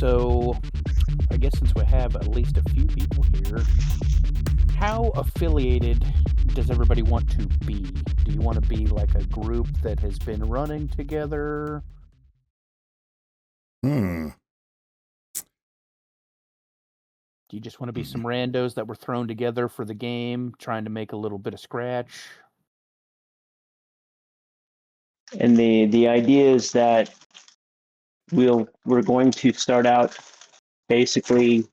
So, I guess since we have at least a few people here, how affiliated does everybody want to be? Do you want to be like a group that has been running together? Hmm. Do you just want to be some randos that were thrown together for the game, trying to make a little bit of scratch? And the idea is that we're going to start out basically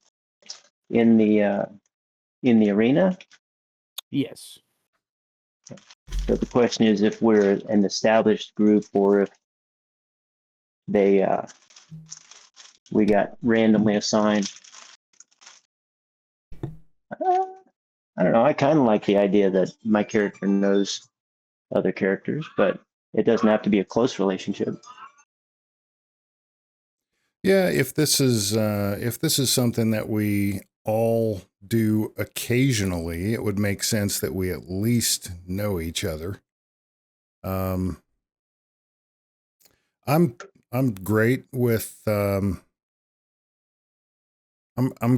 in the arena. Yes. So the question is if we're an established group or if they we got randomly assigned. I don't know. I kind of like the idea that my character knows other characters, but it doesn't have to be a close relationship. Yeah, if this is something that we all do occasionally, it would make sense that we at least know each other. I'm great with I'm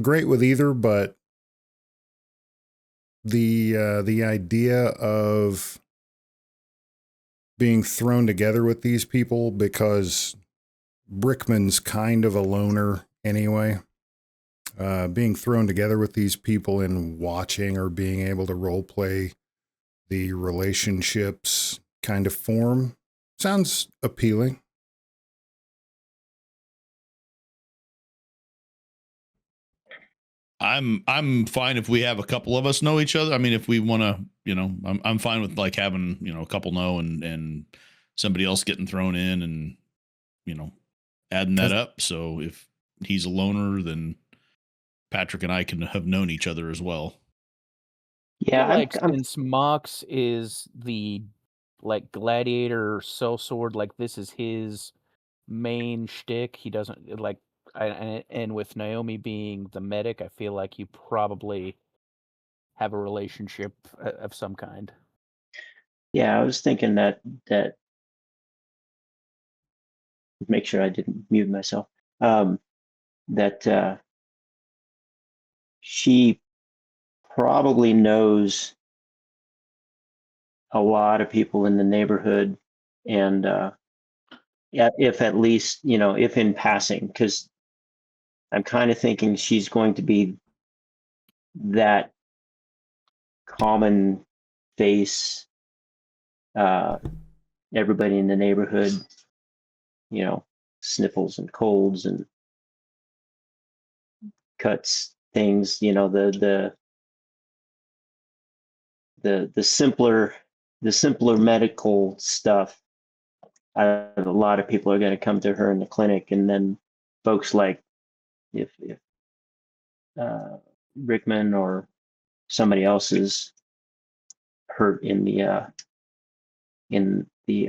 great with either, but the idea of being thrown together with these people, because Brickman's kind of a loner anyway. Being thrown together with these people and watching or being able to role play the relationships kind of form sounds appealing. I'm fine if we have a couple of us know each other. I mean, if we want to, I'm fine with like having, a couple know and somebody else getting thrown in and, adding that up. So if he's a loner, then Patrick and I can have known each other as well. Yeah, since Mox is the like gladiator sellsword, like this is his main shtick. He doesn't like, and with Naomi being the medic, I feel like you probably have a relationship of some kind. Yeah, I was thinking that make sure I didn't mute myself. That she probably knows a lot of people in the neighborhood, and if at least if in passing, because I'm kind of thinking she's going to be that common face. Everybody in the neighborhood, sniffles and colds and cuts things. The simpler medical stuff. A lot of people are going to come to her in the clinic, and then folks like if Rickman or somebody else is hurt in the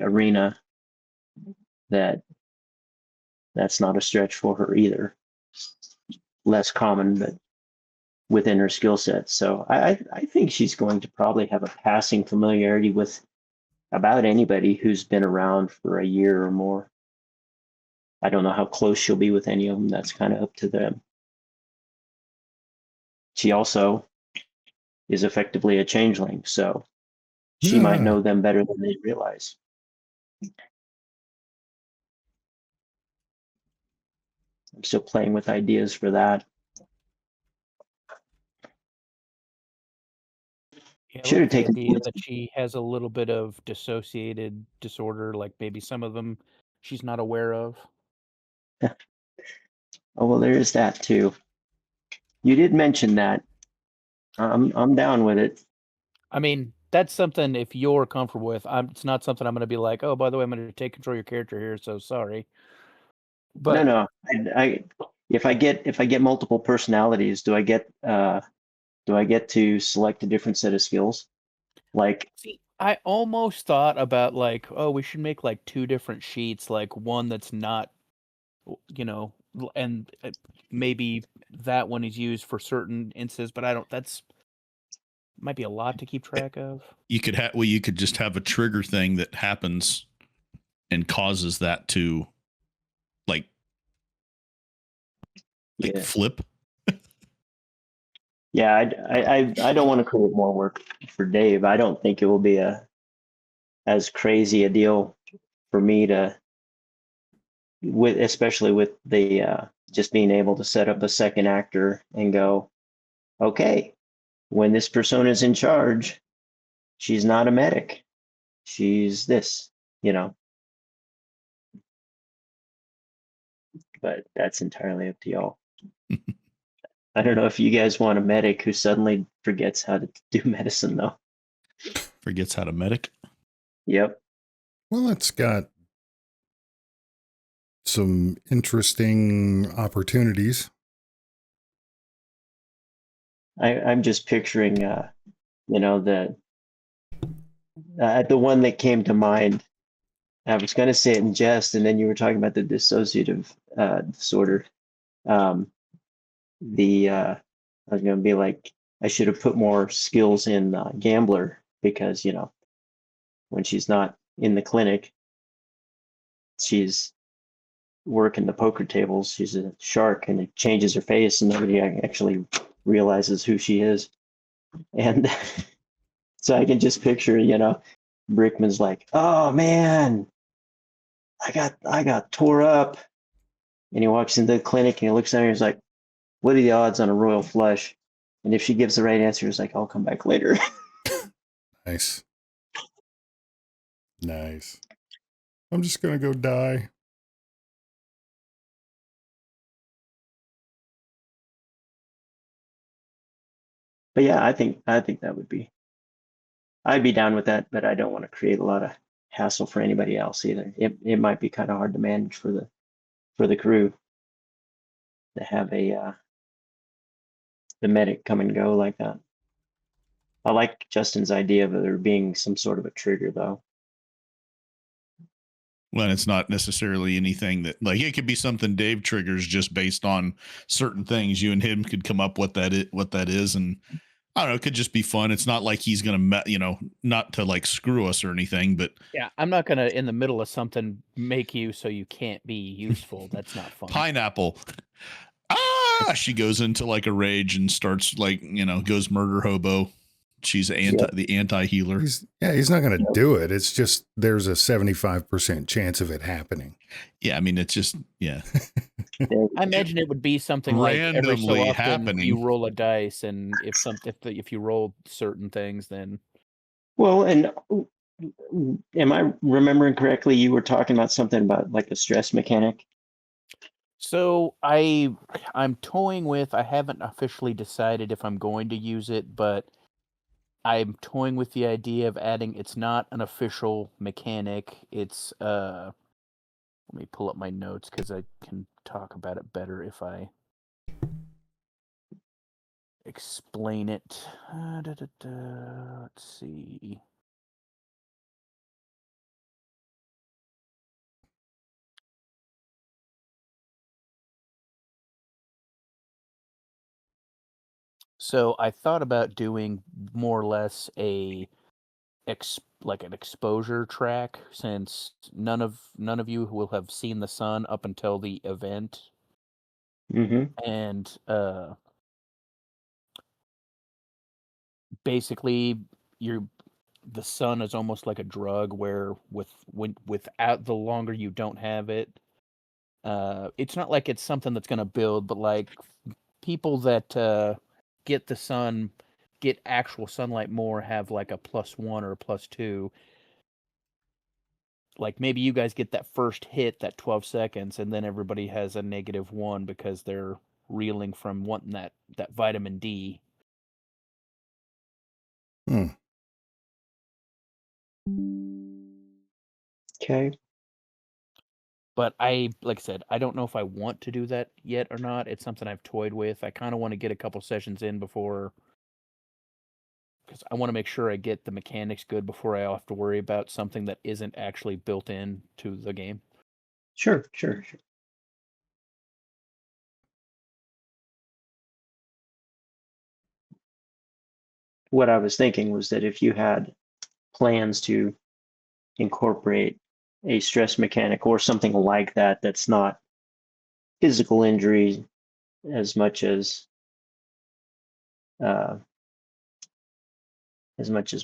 arena, that's not a stretch for her either. Less common, but within her skill set. So I think she's going to probably have a passing familiarity with about anybody who's been around for a year or more. I don't know how close she'll be with any of them. That's kind of up to them. She also is effectively a changeling, so she might know them better than they realize. I'm still playing with ideas for that. Yeah, should have taken the idea that she has a little bit of dissociated disorder, like maybe some of them she's not aware of. Oh well, there is that too. You did mention that. I'm down with it. I mean, that's something if you're comfortable with. It's not something I'm going to be like, oh, by the way, I'm going to take control of your character here, so sorry. But no. If I get multiple personalities, do I get to select a different set of skills? Like, see, I almost thought about like, oh, we should make like two different sheets, like one that's not, and maybe that one is used for certain instances, but that's might be a lot to keep track of. You could just have a trigger thing that happens and causes that to, like, Like Yeah. flip. Yeah, I don't want to create more work for Dave. I don't think it will be as crazy a deal for me to, especially with the just being able to set up a second actor and go, okay, when this persona is in charge, she's not a medic. She's this, you know. But that's entirely up to y'all. I don't know if you guys want a medic who suddenly forgets how to do medicine, though. Forgets how to medic. Yep. Well, it's got some interesting opportunities. I'm just picturing, you know, the one that came to mind. I was going to say it in jest, and then you were talking about the dissociative disorder. I was going to be like, I should have put more skills in gambler because, you know, when she's not in the clinic, she's working the poker tables. She's a shark, and it changes her face, and nobody actually realizes who she is. And so I can just picture, you know, Brickman's like, "Oh man, I got tore up," and he walks into the clinic and he looks at her and he's like, "What are the odds on a royal flush?" And if she gives the right answer, he's like, "I'll come back later." Nice. Nice. I'm just going to go die. But yeah, I think that would be. I'd be down with that, but I don't want to create a lot of hassle for anybody else either. It might be kind of hard to manage for the crew to have the medic come and go like that. I like Justin's idea of there being some sort of a trigger, though. Well, it's not necessarily anything that, like, it could be something Dave triggers just based on certain things. You and him could come up with what that is, and I don't know. It could just be fun. It's not like he's gonna, you know, not to like screw us or anything, but Yeah, I'm not gonna in the middle of something make you so you can't be useful. That's not fun. pineapple. She goes into like a rage and starts like, you know, goes murder hobo. She's the anti-healer. He's not going to do it. It's just there's a 75% chance of it happening. Yeah, I mean, it's just, yeah. I imagine it would be something like every so Randomly often happening. you roll a dice, and if you roll certain things, then Well, and am I remembering correctly? You were talking about something about like a stress mechanic. so I'm toying with. I haven't officially decided if I'm going to use it, but I'm toying with the idea of adding. It's not an official mechanic. It's let me pull up my notes because I can talk about it better if I explain it. Let's see. So I thought about doing more or less like an exposure track, since none of you will have seen the sun up until the event, Mm-hmm. and basically the sun is almost like a drug where without the longer you don't have it, it's not like it's something that's going to build, but like people that get the sun, get actual sunlight more, have like a +1 or a +2. Like maybe you guys get that first hit, that 12 seconds, and then everybody has a -1 because they're reeling from wanting that vitamin D. Okay. But like I said, I don't know if I want to do that yet or not. It's something I've toyed with. I kind of want to get a couple sessions in before, because I want to make sure I get the mechanics good before I have to worry about something that isn't actually built in to the game. Sure. What I was thinking was that if you had plans to incorporate a stress mechanic or something like that, that's not physical injury, as much as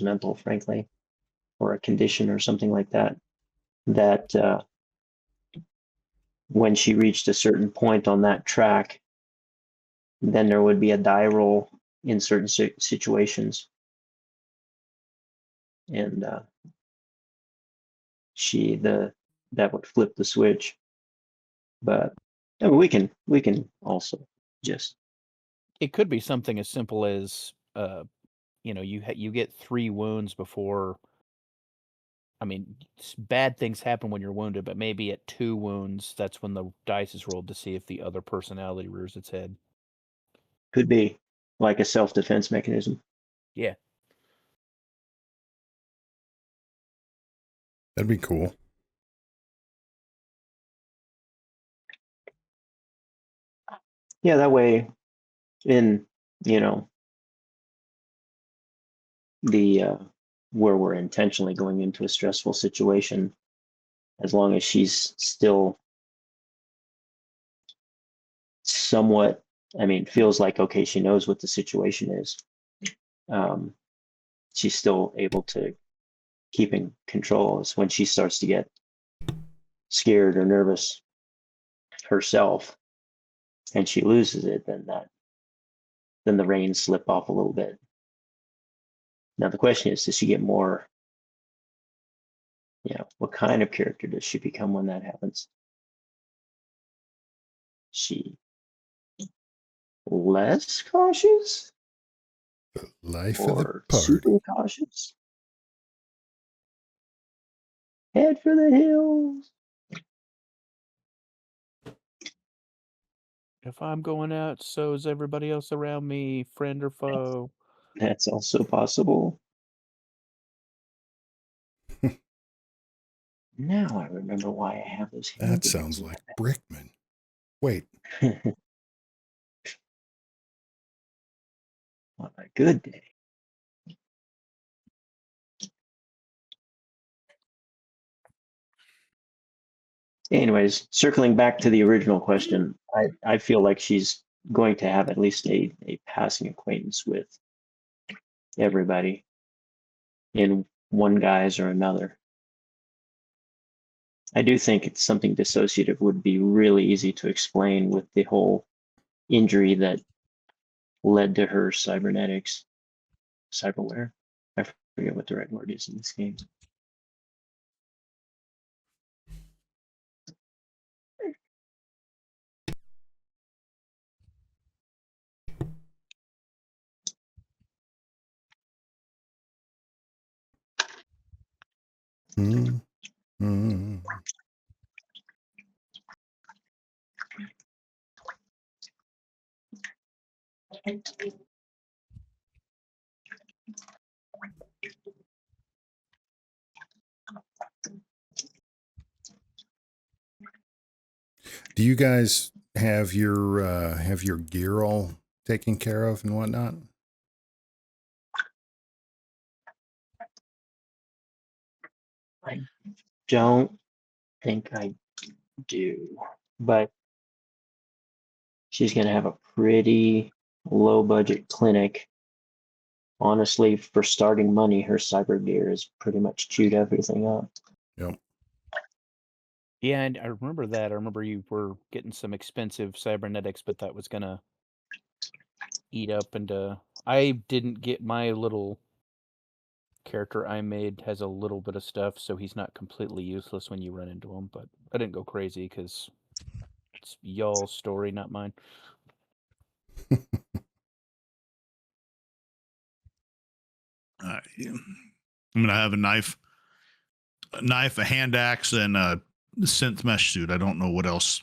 mental, frankly, or a condition or something like that. That when she reached a certain point on that track, then there would be a die roll in certain situations, and that would flip the switch. But I mean, we can also just It could be something as simple as, you get 3 wounds before. I mean, bad things happen when you're wounded, but maybe at 2 wounds, that's when the dice is rolled to see if the other personality rears its head. could be like a self-defense mechanism. Yeah. That'd be cool. Yeah, that way, in the where we're intentionally going into a stressful situation, as long as she's still somewhat, I mean, feels like, okay, she knows what the situation is. She's still able to keep in control. It's when she starts to get scared or nervous herself and she loses it, then the reins slip off a little bit. Now the question is, does she get more, what kind of character does she become when that happens? She less cautious? The life of the Or party. super cautious? Head for the hills. If I'm going out, so is everybody else around me, friend or foe. That's also possible. Now I remember why I have those That handouts sounds in my like Brickman. Wait, bag. On a good day. Anyways, circling back to the original question, I feel like she's going to have at least a passing acquaintance with everybody in one guise or another. I do think it's something dissociative would be really easy to explain with the whole injury that led to her cybernetics, cyberware. I forget what the right word is in this game. Do you guys have your gear all taken care of and whatnot? I don't think I do, but she's going to have a pretty low budget clinic. Honestly, for starting money, her cyber gear has pretty much chewed everything up. Yep. Yeah, and I remember that. I remember you were getting some expensive cybernetics, but that was gonna eat up into. I didn't get my little character I made has a little bit of stuff, so he's not completely useless when you run into him. But I didn't go crazy because it's y'all's story, not mine. I mean, I have a knife, a hand axe, and a synth mesh suit. I don't know what else.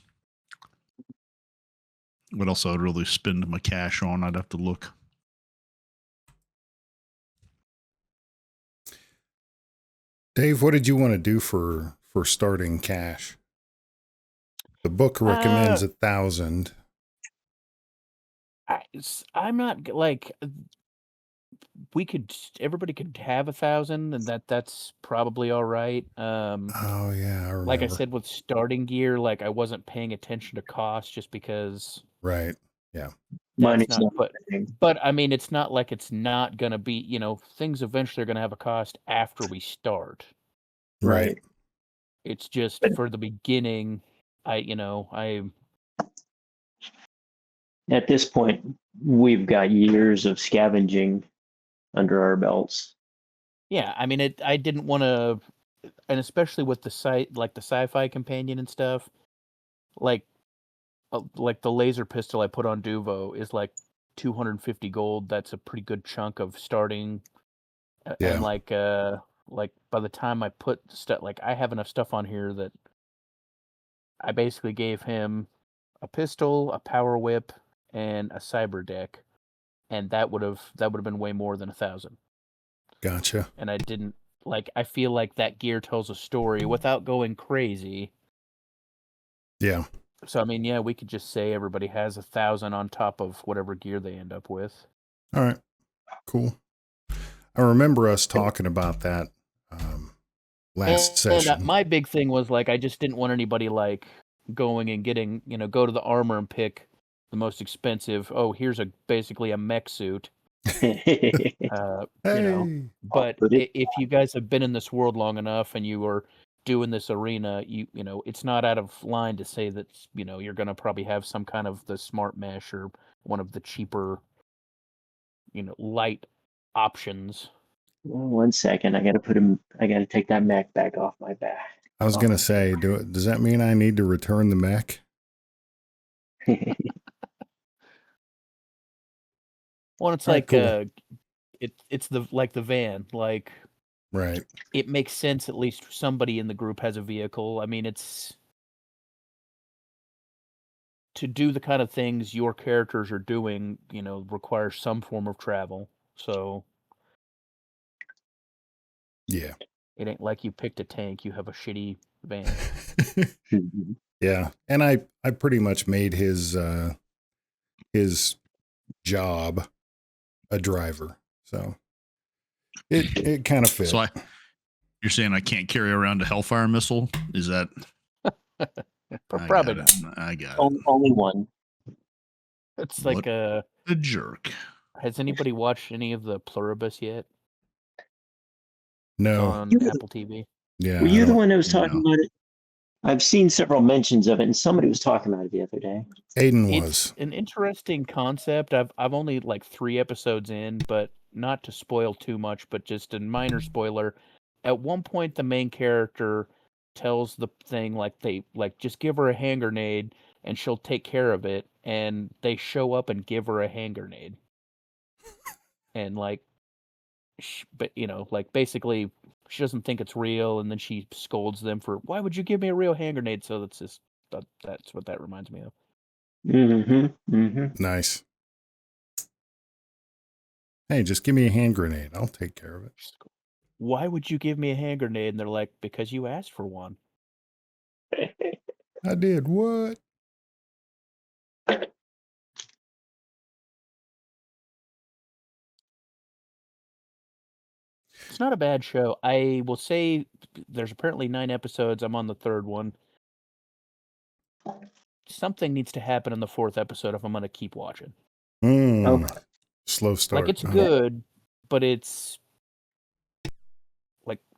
What else I would really spend my cash on? I'd have to look. Dave, what did you want to do for starting cash? The book recommends 1,000. I'm not like everybody could have 1,000, and that's probably all right. Oh yeah, I remember. Like I said, with starting gear, like I wasn't paying attention to cost just because Right. Yeah. Money's That's not, not a thing. but I mean, it's not like it's not gonna be. Things eventually are gonna have a cost after we start. Right. It's just for the beginning. I At this point, we've got years of scavenging under our belts. Yeah, I mean, I didn't want to, and especially with the Sci-Fi companion and stuff, like the laser pistol I put on Duvo is like 250 gold. That's a pretty good chunk of starting, Yeah. and like by the time I put stuff, like I have enough stuff on here that I basically gave him a pistol, a power whip, and a cyber deck, and that would have been way more than 1,000. Gotcha. And I didn't I feel like that gear tells a story without going crazy. Yeah. So I mean, yeah, we could just say everybody has 1,000 on top of whatever gear they end up with. All right. Cool. I remember us talking about that last session. And my big thing was I just didn't want anybody going and getting, go to the armor and pick the most expensive. Oh, here's basically a mech suit. Hey. But if you guys have been in this world long enough and you are doing this arena, it's not out of line to say that you're going to probably have some kind of the smart mesh or one of the cheaper light options. One second, I gotta take that mech back off my back. I was going to say, does that mean I need to return the mech? Well, it's cool. it's the van. Right. It makes sense. At least somebody in the group has a vehicle. I mean, it's to do the kind of things your characters are doing, requires some form of travel. So yeah, it ain't like you picked a tank, you have a shitty van. Yeah. And I pretty much made his job a driver. So it kind of fit. So you're saying I can't carry around a Hellfire missile? Is that? Probably not. I got it. Only one. It's what a jerk. Has anybody watched any of the Pluribus yet? No. On Apple TV. Yeah. Were you the one that was talking about it? I've seen several mentions of it, and somebody was talking about it the other day. Aiden It's was. an interesting concept. I've only 3 episodes in, but not to spoil too much, but just a minor spoiler. At one point, the main character tells the thing they just give her a hand grenade and she'll take care of it, and they show up and give her a hand grenade, and but basically she doesn't think it's real, and then she scolds them for, why would you give me a real hand grenade? So that's what that reminds me of. Nice. Hey, just give me a hand grenade. I'll take care of it. Why would you give me a hand grenade? And they're like, because you asked for one. I did what? It's not a bad show. I will say there's apparently 9 episodes. I'm on the 3rd one. Something needs to happen in the 4th episode if I'm going to keep watching. Slow start. It's good, but it's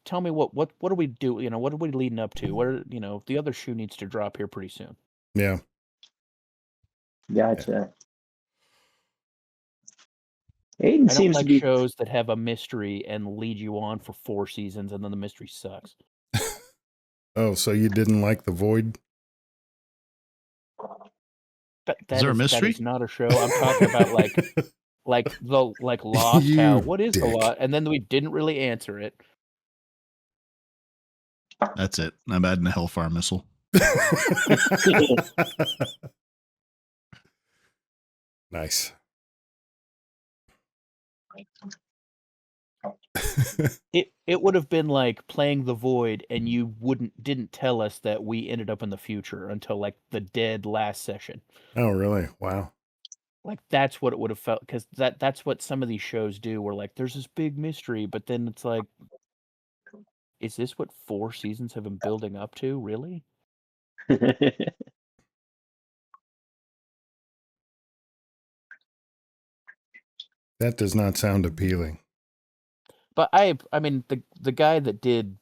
tell me what do we do? What are we leading up to? What are, the other shoe needs to drop here pretty soon. Yeah. Gotcha. Aiden I seems don't to be shows that have a mystery and lead you on for 4 seasons and then the mystery sucks. Oh, so you didn't like The Void? Is there a mystery? That is not a show. I'm talking about the Lost. What is the Lost? And then we didn't really answer it. That's it. I'm adding a Hellfire missile. Nice. It would have been like playing The Void, and you didn't tell us that we ended up in the future until the dead last session. Oh, really? Wow. That's what it would have felt, because that's what some of these shows do. Where there's this big mystery, but then it's is this what 4 seasons have been building up to? Really? That does not sound appealing. But I mean, the guy that did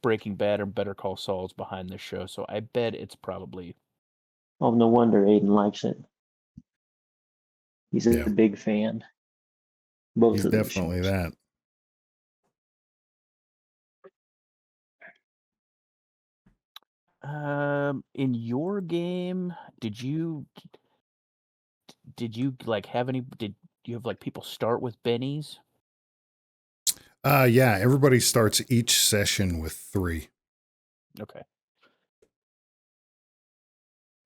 Breaking Bad or Better Call Saul is behind this show, so I bet it's probably. Oh, no wonder Aiden likes it. He's a Yeah. big fan. Both He's of those definitely shows. that. In your game, did you like have any? Did you have like people start with bennies? Yeah, everybody starts each session with 3. Okay.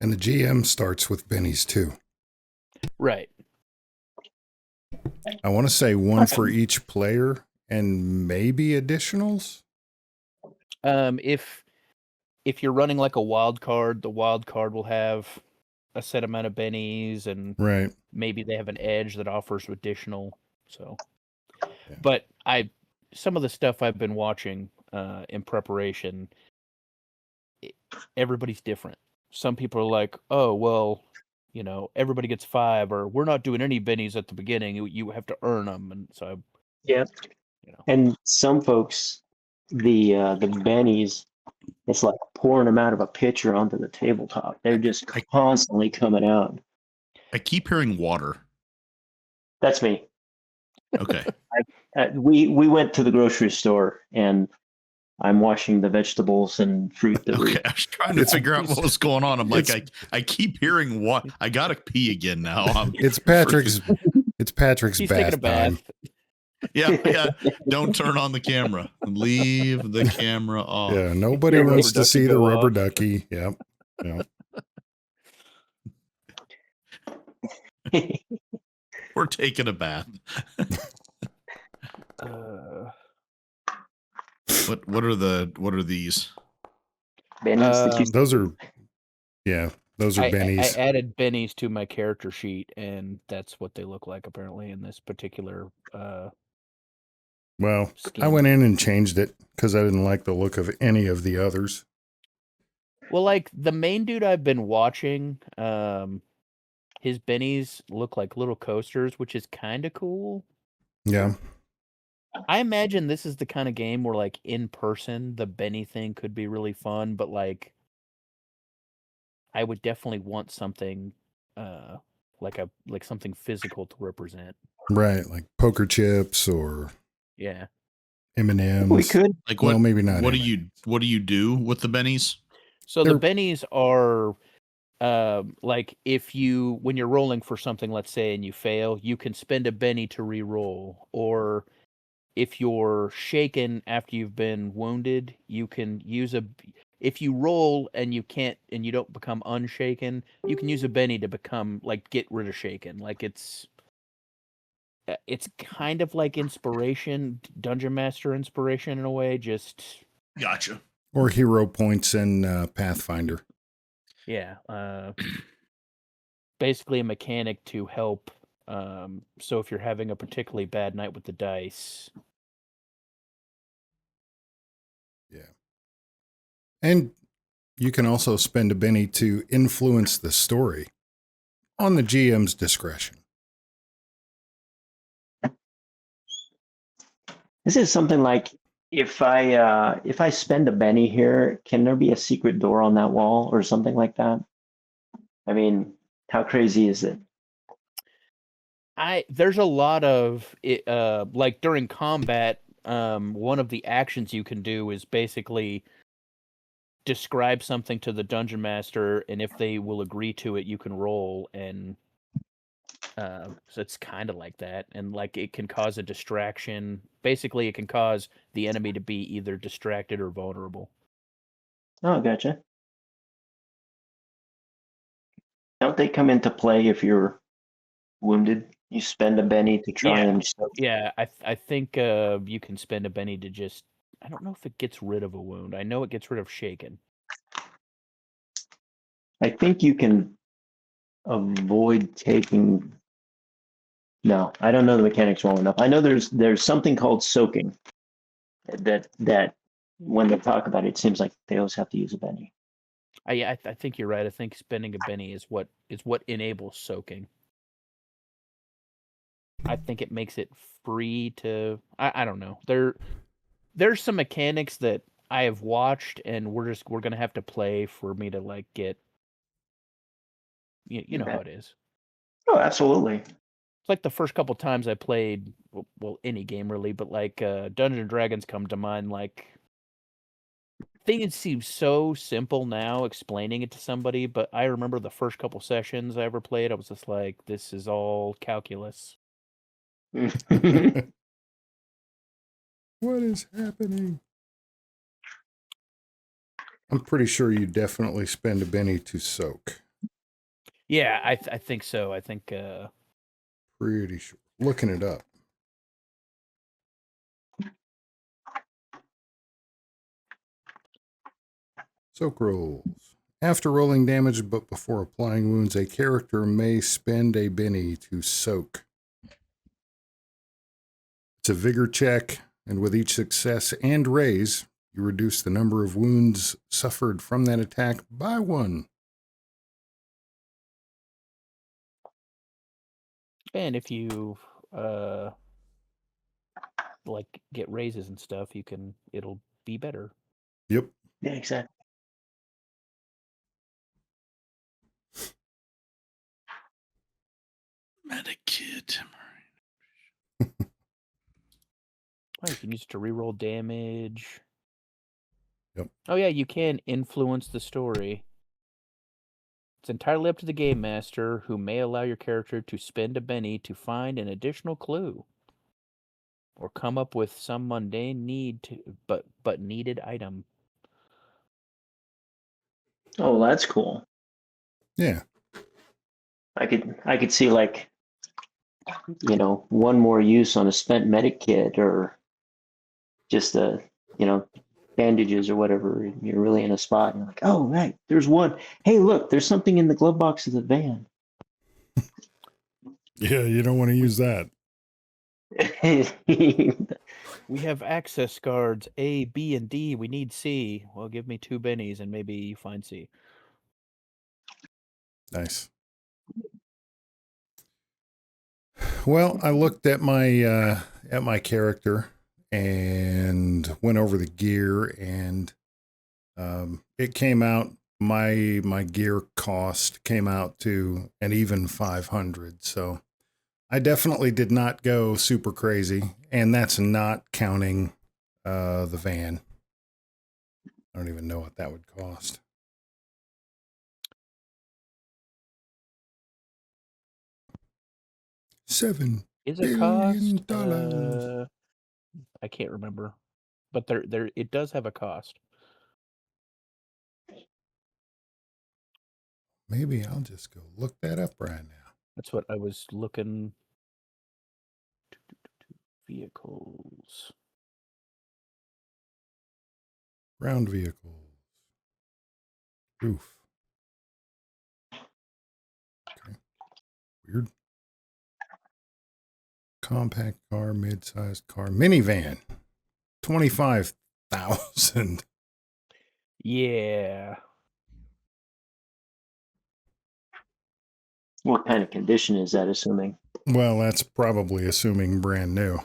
And the GM starts with bennies too. Right. I want to say 1 for each player and maybe additionals. If you're running like a wild card, the wild card will have a set amount of bennies, and Right. maybe they have an edge that offers additional. So, Yeah. but some of the stuff I've been watching in preparation, everybody's different. Some people are like, oh, well, everybody gets 5, or we're not doing any bennies at the beginning. You have to earn them. And so, Yeah. And some folks, the bennies, it's like pouring them out of a pitcher onto the tabletop. They're just constantly coming out. I keep hearing water. That's me. Okay. We went to the grocery store, and I'm washing the vegetables and fruit that Okay, I was trying to figure out what was going on. I'm like, I keep hearing what. I gotta pee again now. It's Patrick's He's taking a bath time. bath. Yeah. Don't turn on the camera. Leave the camera off. Yeah, nobody The wants rubber to ducky see the go rubber off. ducky. Yep. We're taking a bath. What are these? Bennies Those are bennies. I added bennies to my character sheet, and that's what they look like apparently in this particular Well, scheme. I went in and changed it because I didn't like the look of any of the others. Well, like the main dude I've been watching, his bennies look like little coasters, which is kind of cool. Yeah. I imagine this is the kind of game where, like, in person, the benny thing could be really fun, but like, I would definitely want something, like something physical to represent. Right, like poker chips or M&Ms. We could. Like what? Well, maybe not. What do you do with the bennies? So the bennies are, like when you're rolling for something, let's say, and you fail, you can spend a benny to re-roll, or if you're shaken after you've been wounded, you can use if you roll and you don't become unshaken, you can use a benny to get rid of shaken. Like it's kind of like inspiration, Dungeon Master inspiration in a way, just Gotcha. Or hero points in Pathfinder. Yeah. Basically a mechanic to help. So if you're having a particularly bad night with the dice. Yeah. And you can also spend a benny to influence the story on the GM's discretion. This is something like, if I spend a benny here, can there be a secret door on that wall or something like that? I mean, how crazy is it? There's a lot of it, like during combat, one of the actions you can do is basically describe something to the dungeon master, and if they will agree to it, you can roll, and so it's kind of like that, and like it can cause a distraction. Basically, it can cause the enemy to be either distracted or vulnerable. Oh, gotcha. Don't they come into play if you're wounded? You spend a benny to try and... Yeah, I think you can spend a benny to just... I don't know if it gets rid of a wound. I know it gets rid of shaken. I think you can avoid taking... No, I don't know the mechanics well enough. I know there's something called soaking that when they talk about it, it seems like they always have to use a benny. I think you're right. I think spending a benny is what enables soaking. I think it makes it free to. I don't know. There's some mechanics that I have watched, and we're gonna have to play for me to like get. You know how it is. Oh, absolutely. It's like the first couple times I played, well, any game really, but like Dungeons and Dragons come to mind. Like, things seem so simple now explaining it to somebody, but I remember the first couple sessions I ever played, I was just like, this is all calculus. What is happening? I'm pretty sure you definitely spend a Benny to soak. Yeah, I think so. I think Pretty sure. Looking it up. Soak rolls. After rolling damage but before applying wounds, a character may spend a Benny to soak. It's a vigor check, and with each success and raise, you reduce the number of wounds suffered from that attack by 1. and if you like get raises and stuff, it'll be better. Yep. Yeah, exactly. Medikit. Oh, you can use it to reroll damage. Yep. Oh yeah, you can influence the story. It's entirely up to the game master, who may allow your character to spend a Benny to find an additional clue, or come up with some mundane but needed item. Oh, that's cool. Yeah. I could see like, one more use on a spent medic kit, or just bandages or whatever. You're really in a spot and you're like, oh right, there's one. Hey, look, there's something in the glove box of the van. Yeah, you don't want to use that. We have access cards A, B, and D. We need C. Well, give me 2 bennies and maybe you find C. Nice. Well, I looked at my character and went over the gear, and it came out, my gear cost came out to an even 500. So I definitely did not go super crazy, and that's not counting the van. I don't even know what that would cost. $7 Is it cost? billion. I can't remember, but there it does have a cost. Maybe I'll just go look that up right now. That's what I was looking. Vehicles. Ground vehicles. Roof. Okay. Weird. Compact car, mid-sized car, minivan. 25,000. Yeah. What kind of condition is that, assuming? Well, that's probably assuming brand new.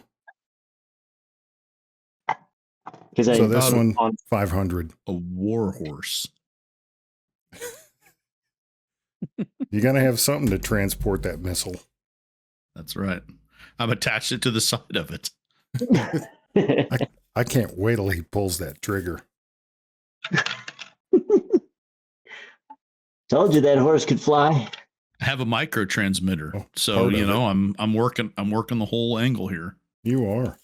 So this one, 500. A war horse. You got to have something to transport that missile. That's right. I'm attached it to the side of it. I can't wait till he pulls that trigger. Told you that horse could fly. I have a micro transmitter, Oh, so part of it. I'm working the whole angle here. You are.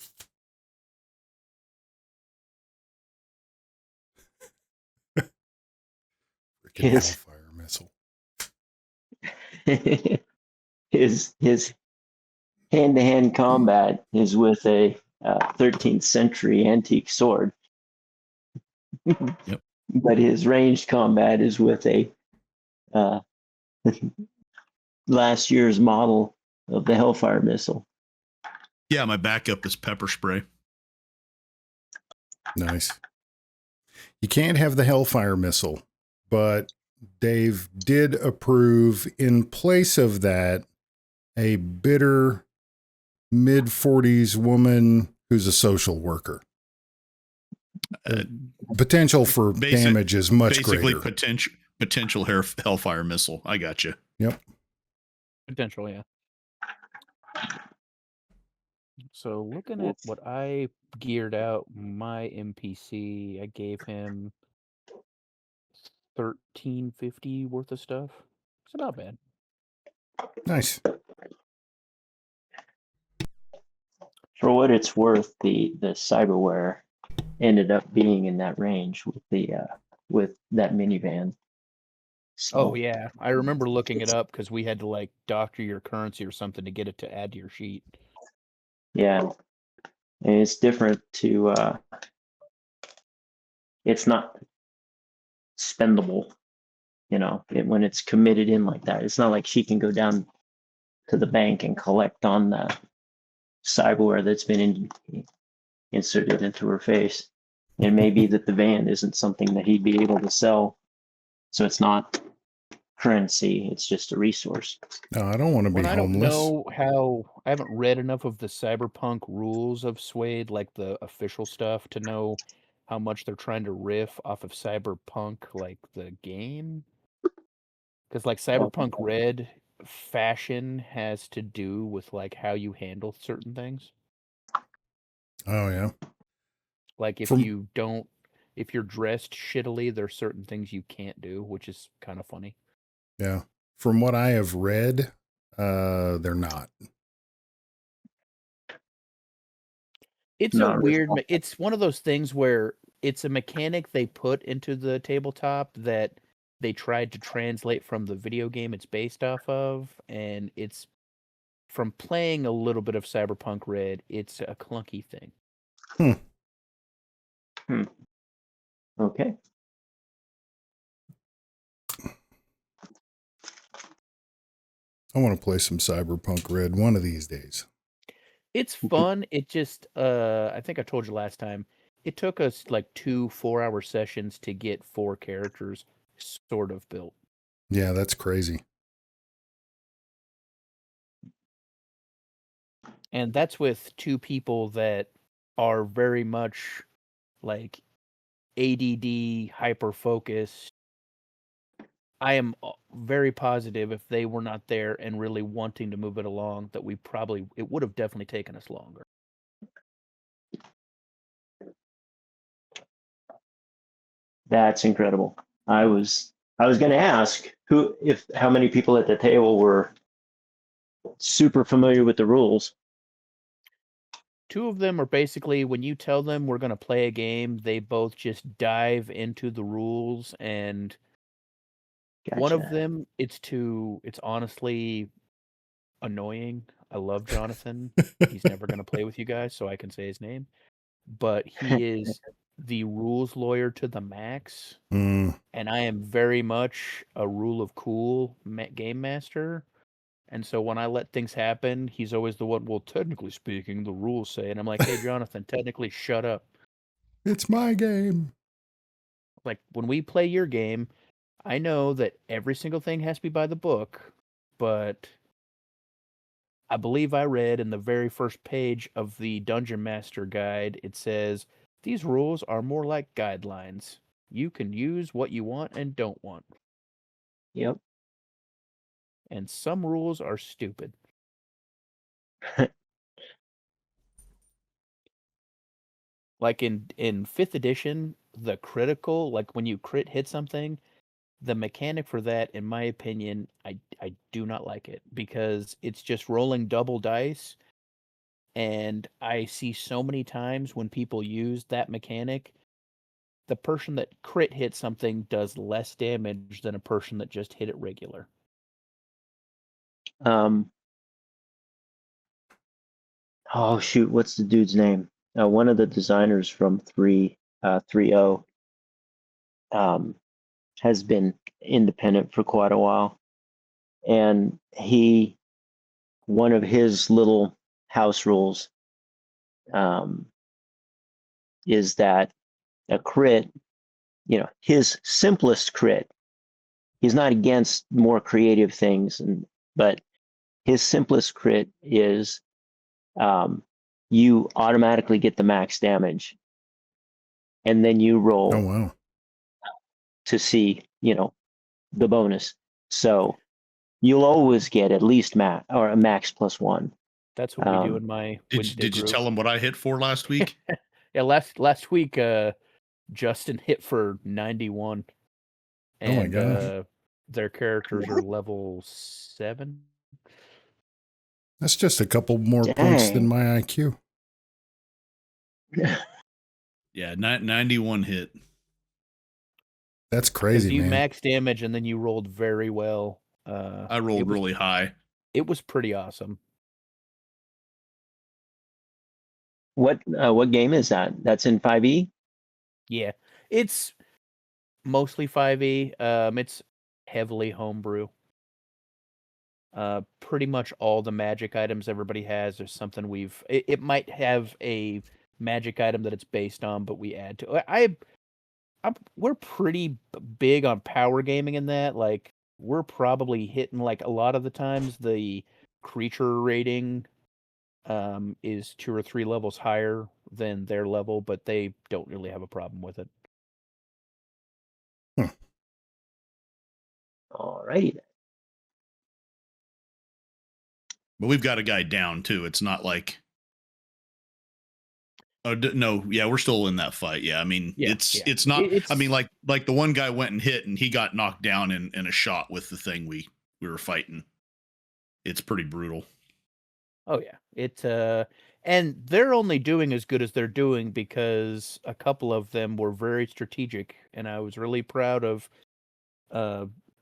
Freaking Yes. Hellfire missile. His hand-to-hand combat is with a 13th century antique sword. Yep. But his ranged combat is with a last year's model of the Hellfire missile. Yeah, my backup is pepper spray. Nice. You can't have the Hellfire missile, but Dave did approve, in place of that, a bitter mid-40s woman who's a social worker. Potential for damage is much basically greater. potential hellfire missile. I got you. Yep. Potential, yeah. So looking at what I geared out my NPC, I gave him $13.50 worth of stuff. It's not bad. Nice. For what it's worth, the cyberware ended up being in that range with that minivan. So, Oh yeah, I remember looking it up because we had to like doctor your currency or something to get it to add to your sheet. yeah, and it's different to it's not spendable, when it's committed in like that. It's not like she can go down to the bank and collect on the cyberware that's been inserted into her face. It may be that the van isn't something that he'd be able to sell, so it's not currency, it's just a resource. No, I don't want to be I don't homeless. know how I haven't read enough of the Cyberpunk rules of Suede, like the official stuff, to know how much they're trying to riff off of Cyberpunk, like the game. Because like Cyberpunk Red, fashion has to do with like how you handle certain things. Oh yeah. Like if you're dressed shittily, there's certain things you can't do, which is kind of funny. Yeah. From what I have read, they're not. It's it's one of those things where it's a mechanic they put into the tabletop that they tried to translate from the video game it's based off of, and it's from playing a little bit of Cyberpunk Red, it's a clunky thing. Okay. I want to play some Cyberpunk Red one of these days. It's fun. It just I think I told you last time, it took us like 2 4-hour sessions to get 4 characters sort of built. Yeah, that's crazy. And that's with 2 people that are very much like ADD, hyper focused. I am very positive if they were not there and really wanting to move it along, that it would have definitely taken us longer. That's incredible. I was going to ask how many people at the table were super familiar with the rules. 2 of them are basically, when you tell them we're going to play a game, they both just dive into the rules, and Gotcha. one of them, it's honestly annoying. I love Jonathan. He's never going to play with you guys, so I can say his name. But he is the rules lawyer to the max. And I am very much a rule of cool game master. And so when I let things happen, he's always the one, well, technically speaking, the rules say, and I'm like, hey, Jonathan, technically shut up. It's my game. Like, when we play your game, I know that every single thing has to be by the book, but I believe I read in the very first page of the Dungeon Master Guide, it says, these rules are more like guidelines. You can use what you want and don't want. Yep. And some rules are stupid. Like in 5th edition, the critical, like when you crit hit something, the mechanic for that, in my opinion, I do not like it, because it's just rolling double dice. And I see so many times when people use that mechanic, the person that crit hit something does less damage than a person that just hit it regular. Oh shoot, what's the dude's name? One of the designers from 3.0 has been independent for quite a while, and one of his little house rules is that a crit, his simplest crit, he's not against more creative things, but his simplest crit is you automatically get the max damage, and then you roll Oh wow. to see, the bonus. So you'll always get at least max or a max +1. That's what we do in my Did you tell him what I hit for last week? Yeah, last week Justin hit for 91. Oh my And gosh. their characters are level 7. That's just a couple more points than Dang. my IQ. Yeah, 91 hit. That's Because crazy, you man. max damage and then you rolled very well. I rolled really high. It was pretty awesome. What game is that? That's in 5e? Yeah, it's mostly 5e. It's heavily homebrew. Pretty much all the magic items everybody has is something it might have a magic item that it's based on, but we add to. We're pretty big on power gaming in that. Like, we're probably hitting, like, a lot of the times the creature rating is 2 or 3 levels higher than their level, but they don't really have a problem with it. Alrighty then. But we've got a guy down too. It's not like no, yeah, we're still in that fight. Yeah, I mean, it's not. I mean, like the one guy went and hit, and he got knocked down in a shot with the thing we were fighting. It's pretty brutal. Oh yeah, and they're only doing as good as they're doing because a couple of them were very strategic, and I was really proud of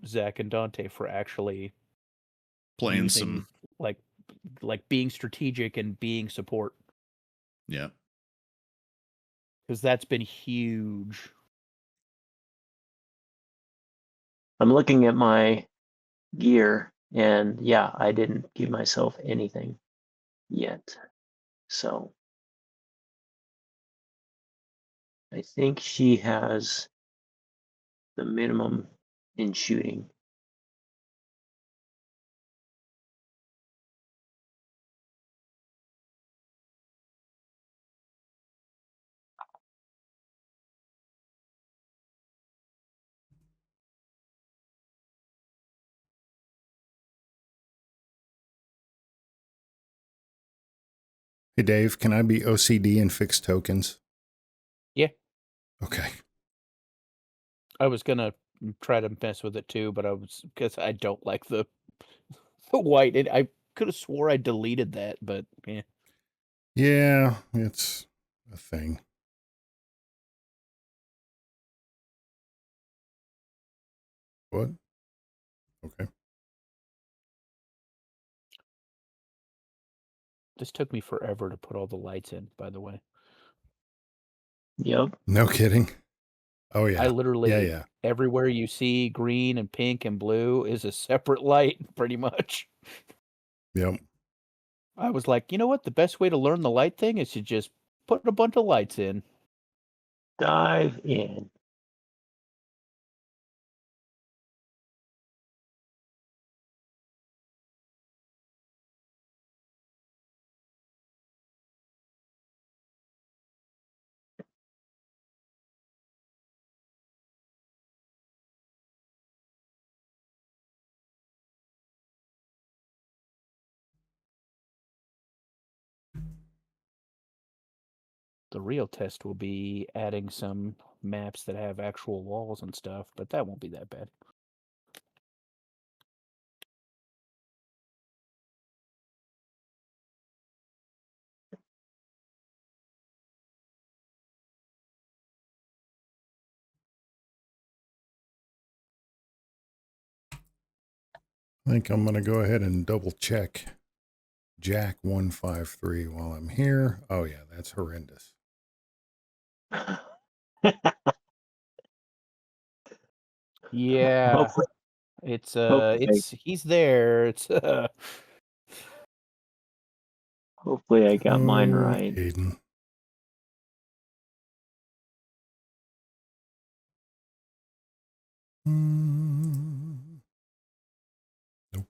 Zach and Dante for actually playing using, some like being strategic and being support. Yeah. Because that's been huge. I'm looking at my gear, and yeah, I didn't give myself anything yet. So I think she has the minimum in shooting. Hey, Dave, can I be OCD and fix tokens? Yeah. Okay. I was gonna try to mess with it too, but because I don't like the white. I could have swore I deleted that, but yeah. Yeah, it's a thing. What? Okay. This took me forever to put all the lights in, by the way. Yep. No kidding. Oh yeah. I literally yeah. Everywhere you see green and pink and blue is a separate light, pretty much. Yep. I was like, you know what? The best way to learn the light thing is to just put a bunch of lights in. Dive in. The real test will be adding some maps that have actual walls and stuff, but that won't be that bad. I think I'm going to go ahead and double check Jack 153 while I'm here. Oh yeah, that's horrendous. Yeah. Hopefully, He's there. hopefully I got mine right. Hayden. Nope.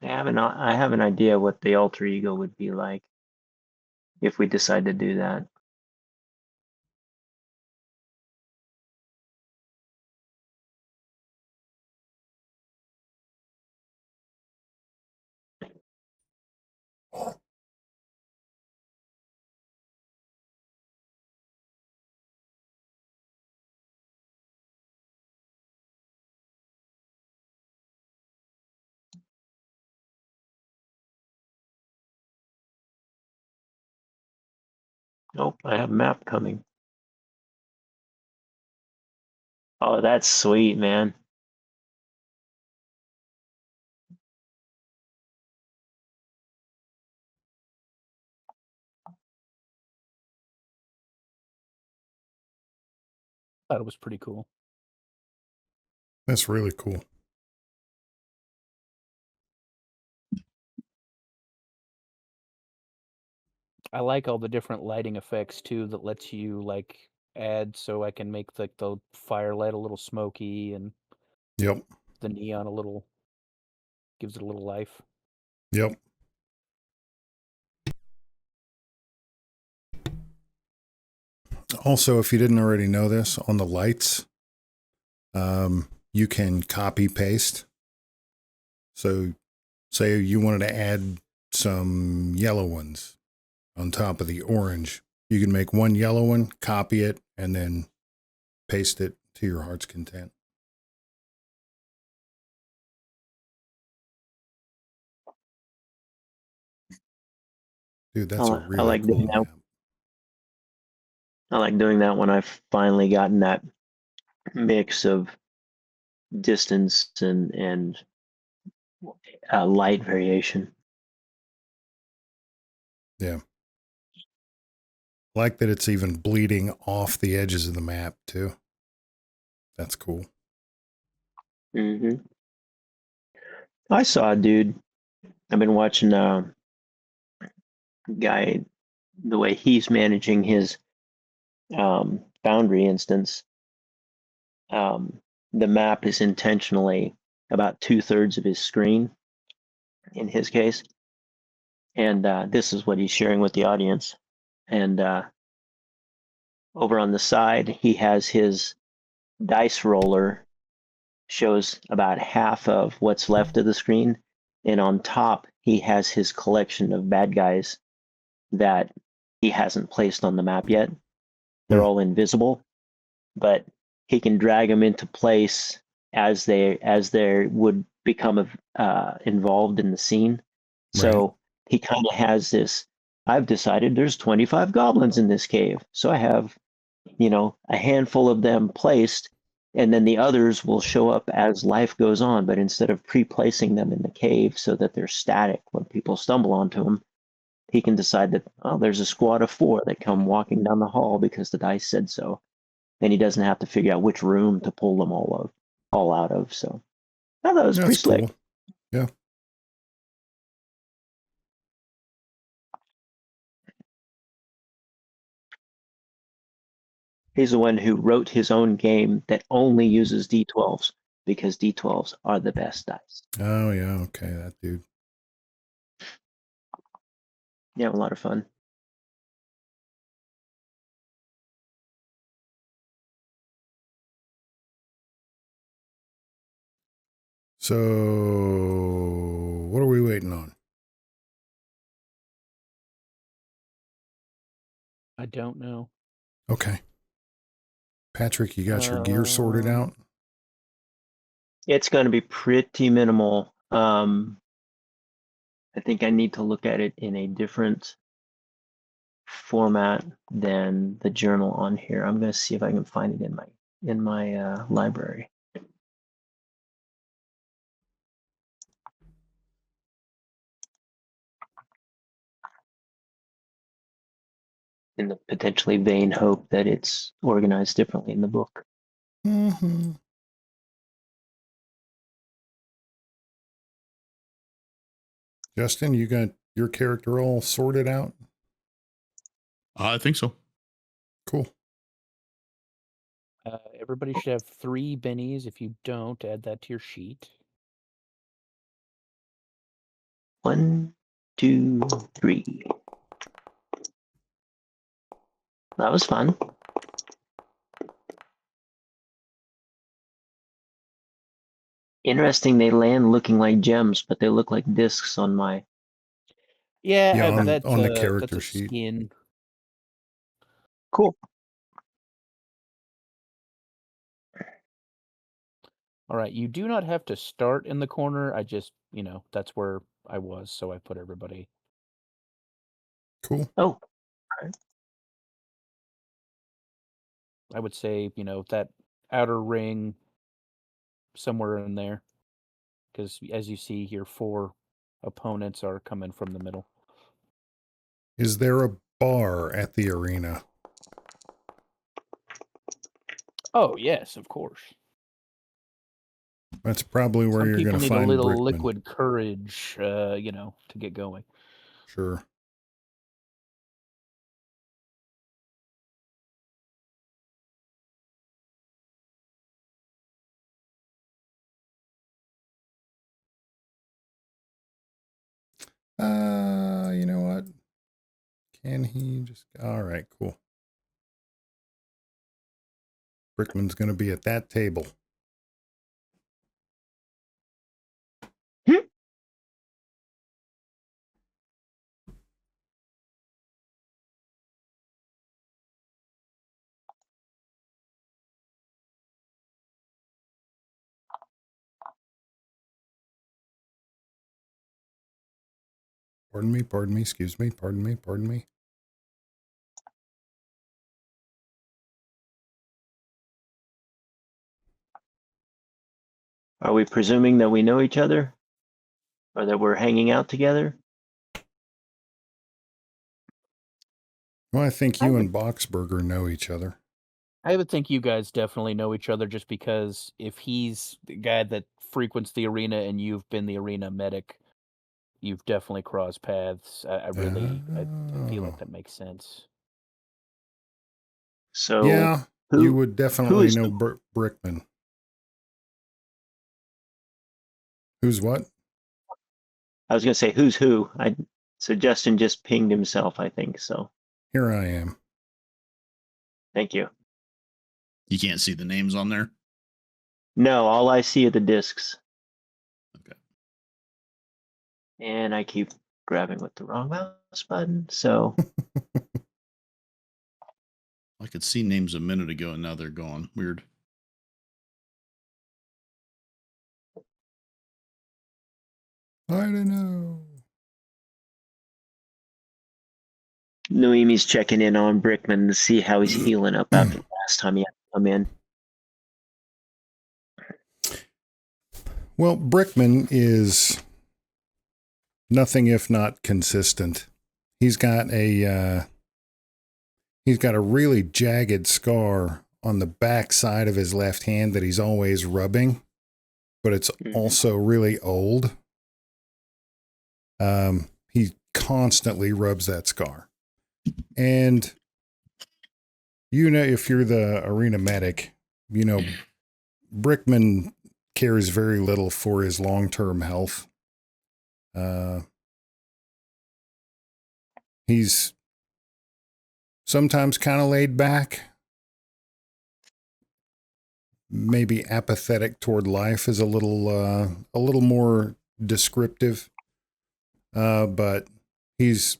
I have an idea what the alter ego would be like if we decide to do that. Nope, I have a map coming. Oh, that's sweet, man. Thought it was pretty cool. That's really cool. I like all the different lighting effects too that lets you like add, so I can make like the firelight a little smoky and Yep. the neon a little, gives it a little life. Yep. Also, if you didn't already know this, on the lights, you can copy paste. So say you wanted to add some yellow ones on top of the orange. You can make one yellow one, copy it, and then paste it to your heart's content. Dude, that's a I really like cool doing that. map. I like doing that when I've finally gotten that mix of distance and light variation. Yeah. Like that it's even bleeding off the edges of the map, too. That's cool. Hmm. I saw a dude. I've been watching a guy, the way he's managing his boundary instance. The map is intentionally about 2/3 of his screen in his case. And this is what he's sharing with the audience. And over on the side, he has his dice roller, shows about half of what's left of the screen. And on top, he has his collection of bad guys that he hasn't placed on the map yet. They're all invisible, but he can drag them into place as they would become involved in the scene. So Right. he kind of has this. I've decided there's 25 goblins in this cave, so I have, a handful of them placed, and then the others will show up as life goes on. But instead of pre-placing them in the cave so that they're static when people stumble onto them, he can decide that, oh, there's a squad of 4 that come walking down the hall because the dice said so, and he doesn't have to figure out which room to pull them all out of. So I thought it was That's pretty slick. cool. Yeah. He's the one who wrote his own game that only uses D12s because D12s are the best dice. Oh, yeah. Okay. That dude. Yeah, a lot of fun. So, what are we waiting on? I don't know. Okay. Patrick, you got your gear sorted out? It's going to be pretty minimal. I think I need to look at it in a different format than the journal on here. I'm going to see if I can find it in my library. In the potentially vain hope that it's organized differently in the book. Mm-hmm. Justin, you got your character all sorted out? I think so. Cool. Everybody should have 3 bennies. If you don't, add that to your sheet. 1, 2, 3. That was fun. Interesting, they land looking like gems, but they look like discs on my... Yeah, Yeah, on the that's character a sheet. skin. Cool. All right, you do not have to start in the corner. I just, that's where I was, so I put everybody. Cool. Oh, I would say, that outer ring somewhere in there. Because as you see here, 4 opponents are coming from the middle. Is there a bar at the arena? Oh, yes, of course. That's probably where Some you're going people to need a find little Brickman. liquid courage, to get going. Sure. You know what? Can he just... All right, cool. Brickman's going to be at that table. Pardon me, excuse me, pardon me. are we presuming that we know each other? Or that we're hanging out together? Well, I think I you would- and Boxberger know each other. I would think you guys definitely know each other just because if he's the guy that frequents the arena and you've been the arena medic, you've definitely crossed paths. I feel like Oh. that makes sense. So Yeah, you would definitely is know Brickman. Who's what? I was going to say who's who. So Justin just pinged himself, I think. So Here I am. thank you. You can't see the names on there. No, all I see are the discs. Okay. And I keep grabbing with the wrong mouse button. So I could see names a minute ago and now they're gone. Weird. I don't know. Noemi's checking in on Brickman to see how he's healing up after the last time he had to come in. Well, Brickman is nothing if not consistent. He's got a really jagged scar on the back side of his left hand that he's always rubbing, but it's also really old. He constantly rubs that scar. And if you're the arena medic, Brickman cares very little for his long-term health. He's sometimes kind of laid back, maybe apathetic toward life is a little more descriptive. But he's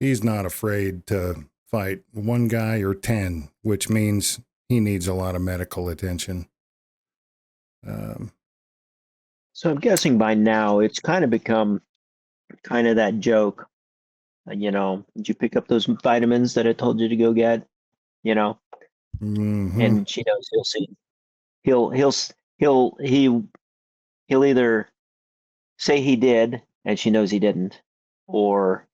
not afraid to fight one guy or 10, which means he needs a lot of medical attention. So I'm guessing by now it's kind of become kind of that joke. Did you pick up those vitamins that I told you to go get? Mm-hmm. And she knows he'll see. He'll either say he did and she knows he didn't, or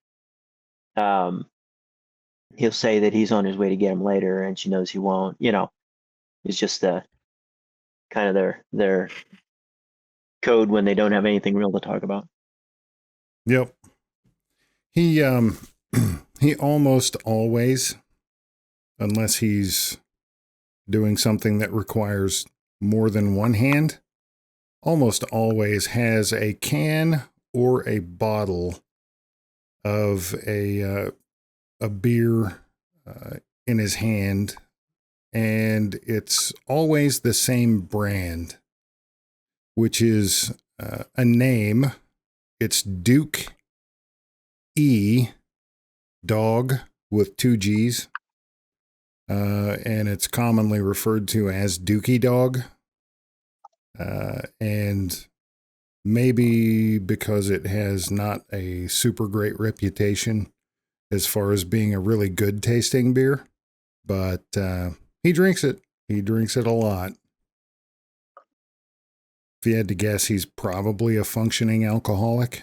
he'll say that he's on his way to get him later and she knows he won't. It's just the kind of their code when they don't have anything real to talk about. Yep. He he almost always, unless he's doing something that requires more than one hand, almost always has a can or a bottle of a beer in his hand, and it's always the same brand, which is a name. It's Duke E Dog with 2 G's, and it's commonly referred to as Dookie Dog. And maybe because it has not a super great reputation as far as being a really good tasting beer, but he drinks it. He drinks it a lot. If you had to guess, he's probably a functioning alcoholic.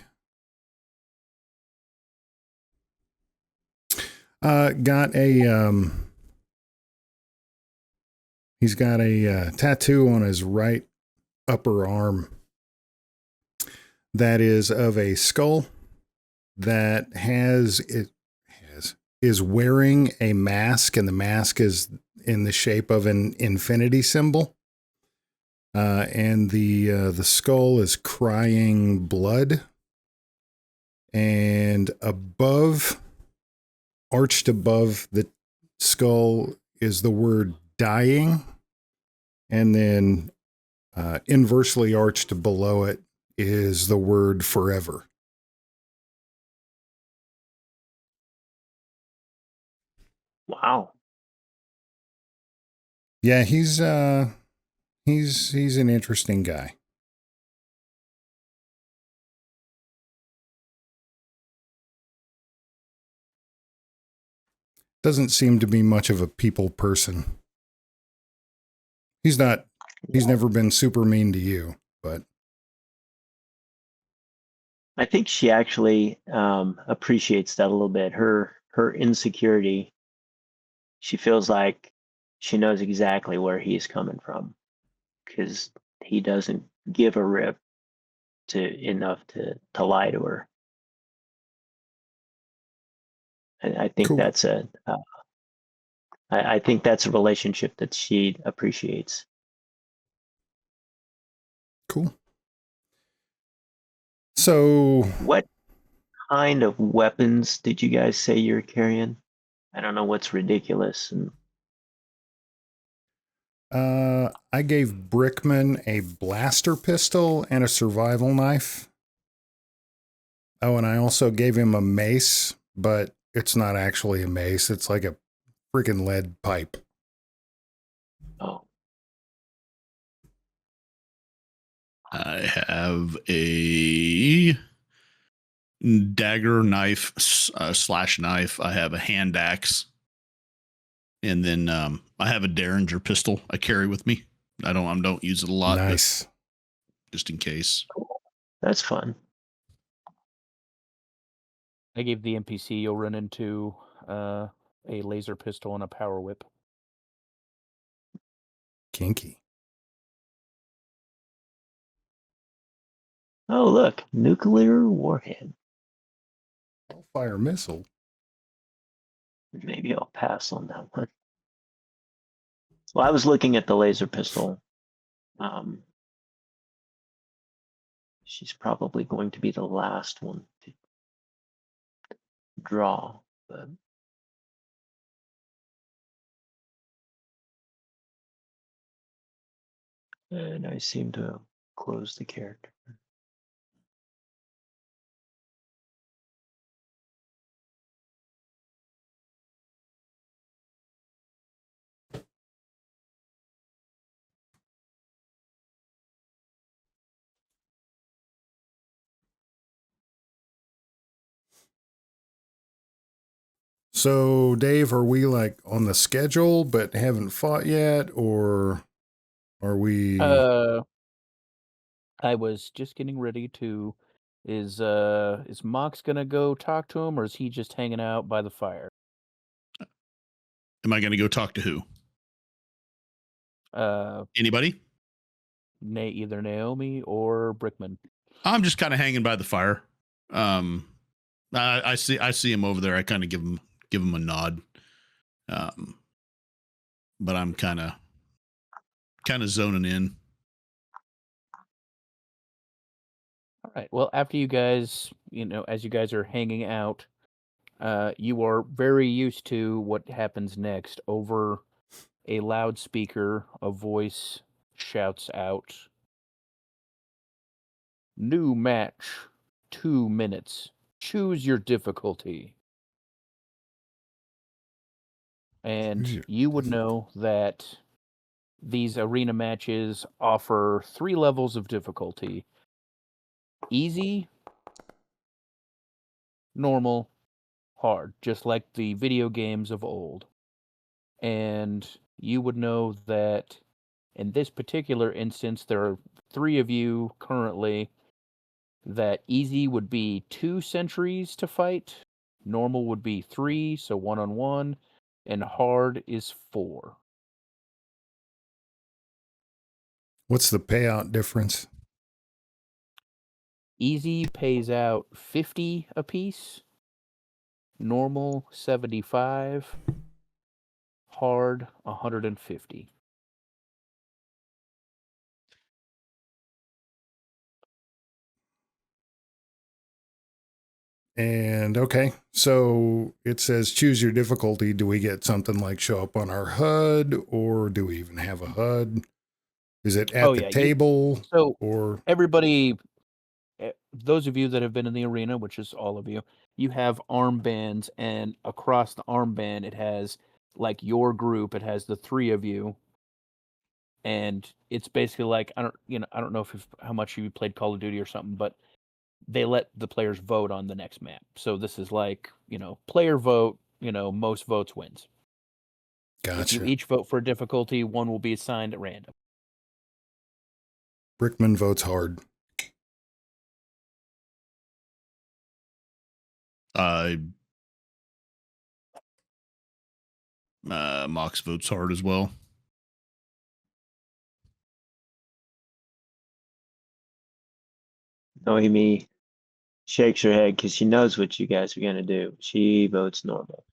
He's got a tattoo on his right upper arm that is of a skull that is wearing a mask, and the mask is in the shape of an infinity symbol. And the skull is crying blood, and arched above the skull is the word dying, and then inversely arched below it is the word forever. Wow. Yeah, he's an interesting guy. Doesn't seem to be much of a people person. He's never been super mean to you, but I think she actually appreciates that a little bit. Her insecurity, she feels like she knows exactly where he's coming from, because he doesn't give a rip enough to lie to her. And I think cool. I think that's a relationship that she appreciates. Cool. So, What kind of weapons did you guys say you're carrying? I don't know what's ridiculous. And I gave Brickman a blaster pistol and a survival knife. Oh, and I also gave him a mace, but it's not actually a mace. It's like a freaking lead pipe. oh, I have a dagger knife slash knife. I have a hand axe, and then I have a Derringer pistol I carry with me. I don't use it a lot. Nice. Just in case. that's fun. I gave the NPC you'll run into a laser pistol and a power whip. Kinky. Oh, look, nuclear warhead. Fire missile. Maybe I'll pass on that one. Well, I was looking at the laser pistol. She's probably going to be the last one to draw, but and I seem to close the character. So, Dave, are we like on the schedule but haven't fought yet, or are we? I was just getting ready to. Is Mox gonna go talk to him, or is he just hanging out by the fire? Am I going to go talk to who? Anybody? Either Naomi or Brickman. I'm just kind of hanging by the fire. I see him over there. I kind of give him a nod. But I'm kind of zoning in. All Right. Well, after you guys, as you guys are hanging out, you are very used to what happens next. Over a loudspeaker, a voice shouts out, "New match, 2 minutes. Choose your difficulty." And you would know that these arena matches offer 3 levels of difficulty: easy, normal, hard, just like the video games of old. And you would know that in this particular instance, there are 3 of you currently, that easy would be 2 sentries to fight, normal would be 3, so 1-on-1, and hard is 4. What's the payout difference? Easy pays out 50 apiece, normal 75, hard 150. And okay, so it says choose your difficulty. Do we get something like show up on our HUD, or do we even have a HUD? Is it at the table? So or everybody, those of you that have been in the arena, which is all of you, you have armbands, and across the armband it has like your group. It has the 3 of you, and it's basically like, I don't know how much you played Call of Duty or something, but they let the players vote on the next map. So this is like, player vote, most votes wins. If you Gotcha. each vote for a difficulty, one will be assigned at random. Brickman votes hard. Mox votes hard as well. Noemi shakes her head because she knows what you guys are going to do. She votes normal.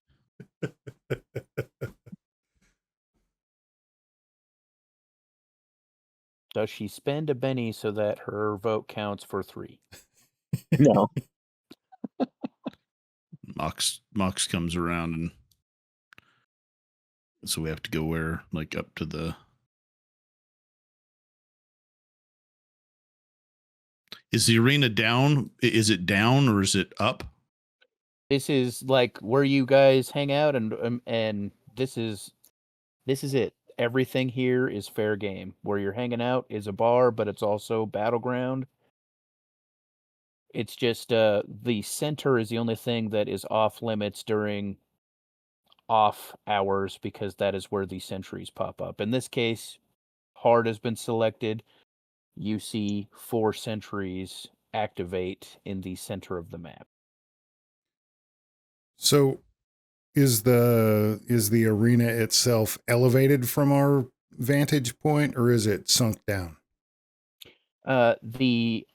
Does she spend a penny so that her vote counts for 3? No. Mox comes around, and so we have to go where, like, up to the. Is the arena down? Is it down or is it up? This is like where you guys hang out, and this is it. Everything here is fair game. Where you're hanging out is a bar, but it's also battleground. It's just the center is the only thing that is off limits during off hours, because that is where the sentries pop up. In this case, hard has been selected. You see 4 sentries activate in the center of the map. So is the arena itself elevated from our vantage point, or is it sunk down? The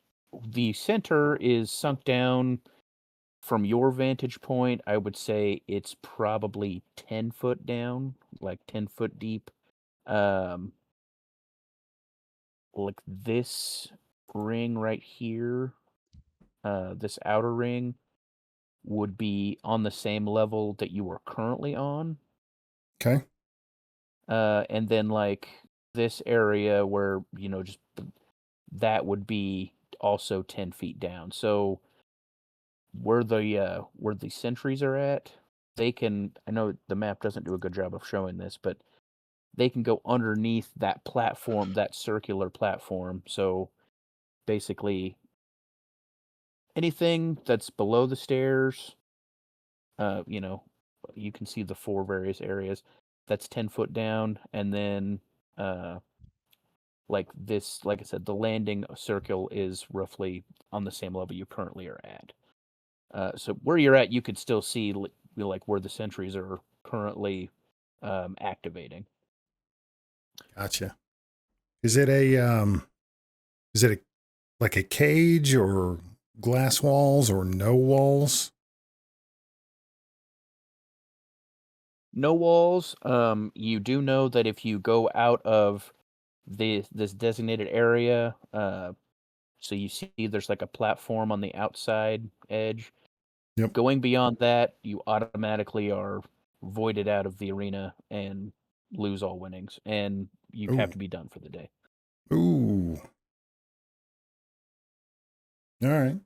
center is sunk down from your vantage point. I would say it's probably 10 foot down, like 10 foot deep. Like this ring right here, this outer ring would be on the same level that you are currently on. Okay. And then like this area where, just that would be also 10 feet down. So where the sentries are at, they can, I know the map doesn't do a good job of showing this, but they can go underneath that platform, that circular platform. So basically anything that's below the stairs, you can see the 4 various areas. That's 10 foot down, and then like this, like I said, the landing circle is roughly on the same level you currently are at. So where you're at, you could still see like where the sentries are currently activating. Gotcha. Is it like a cage, or glass walls, or no walls? No walls. You do know that if you go out of this designated area, So you see there's like a platform on the outside edge. Yep. Going beyond that, you automatically are voided out of the arena and lose all winnings, and you have Ooh. to be done for the day. Ooh. All right.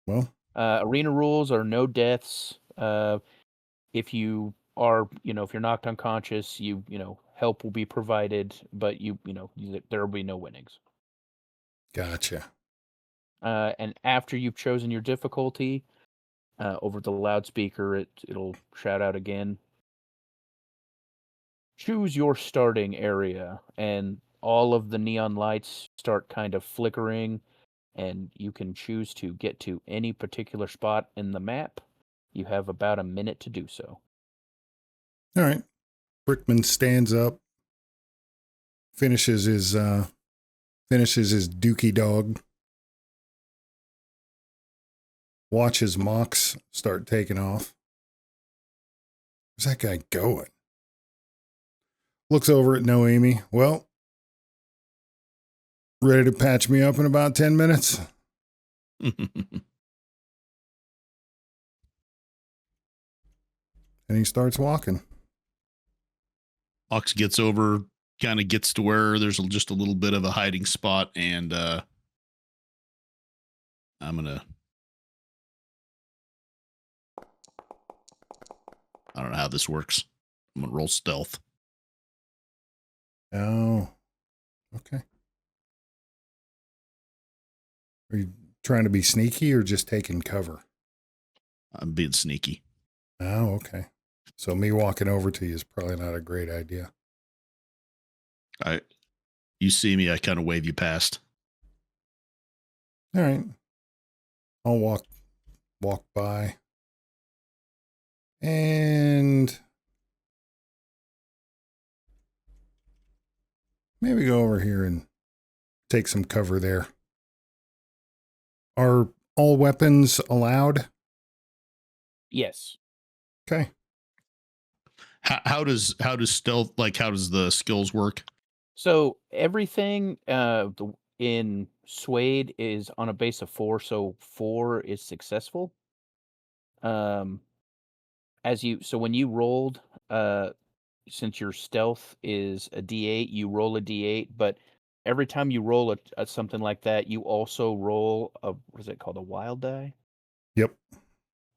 Well, Arena rules are no deaths. If you are, if you're knocked unconscious, help will be provided, but there will be no winnings. gotcha. And after you've chosen your difficulty, over the loudspeaker, it'll shout out again. Choose your starting area, and all of the neon lights start kind of flickering, and you can choose to get to any particular spot in the map. You have about a minute to do so. All right. Brickman stands up, finishes his dookie dog, watches Mox start taking off. Where's that guy going? Looks over at Noemi. Well, ready to patch me up in about 10 minutes? And he starts walking. Ox gets over, kind of gets to where there's just a little bit of a hiding spot, and I'm gonna. I don't know how this works. I'm gonna roll stealth. Oh, okay. Are you trying to be sneaky or just taking cover? I'm being sneaky. Oh, okay. So me walking over to you is probably not a great idea. You see me, I kind of wave you past. All right. I'll walk by. And maybe go over here and take some cover there. Are all weapons allowed? Yes. Okay. How does stealth, like, how does the skills work? So everything in Suede is on a base of 4, so 4 is successful. So when you rolled, since your stealth is a D8, you roll a D8, but every time you roll a something like that, you also roll what is it called, a wild die? Yep.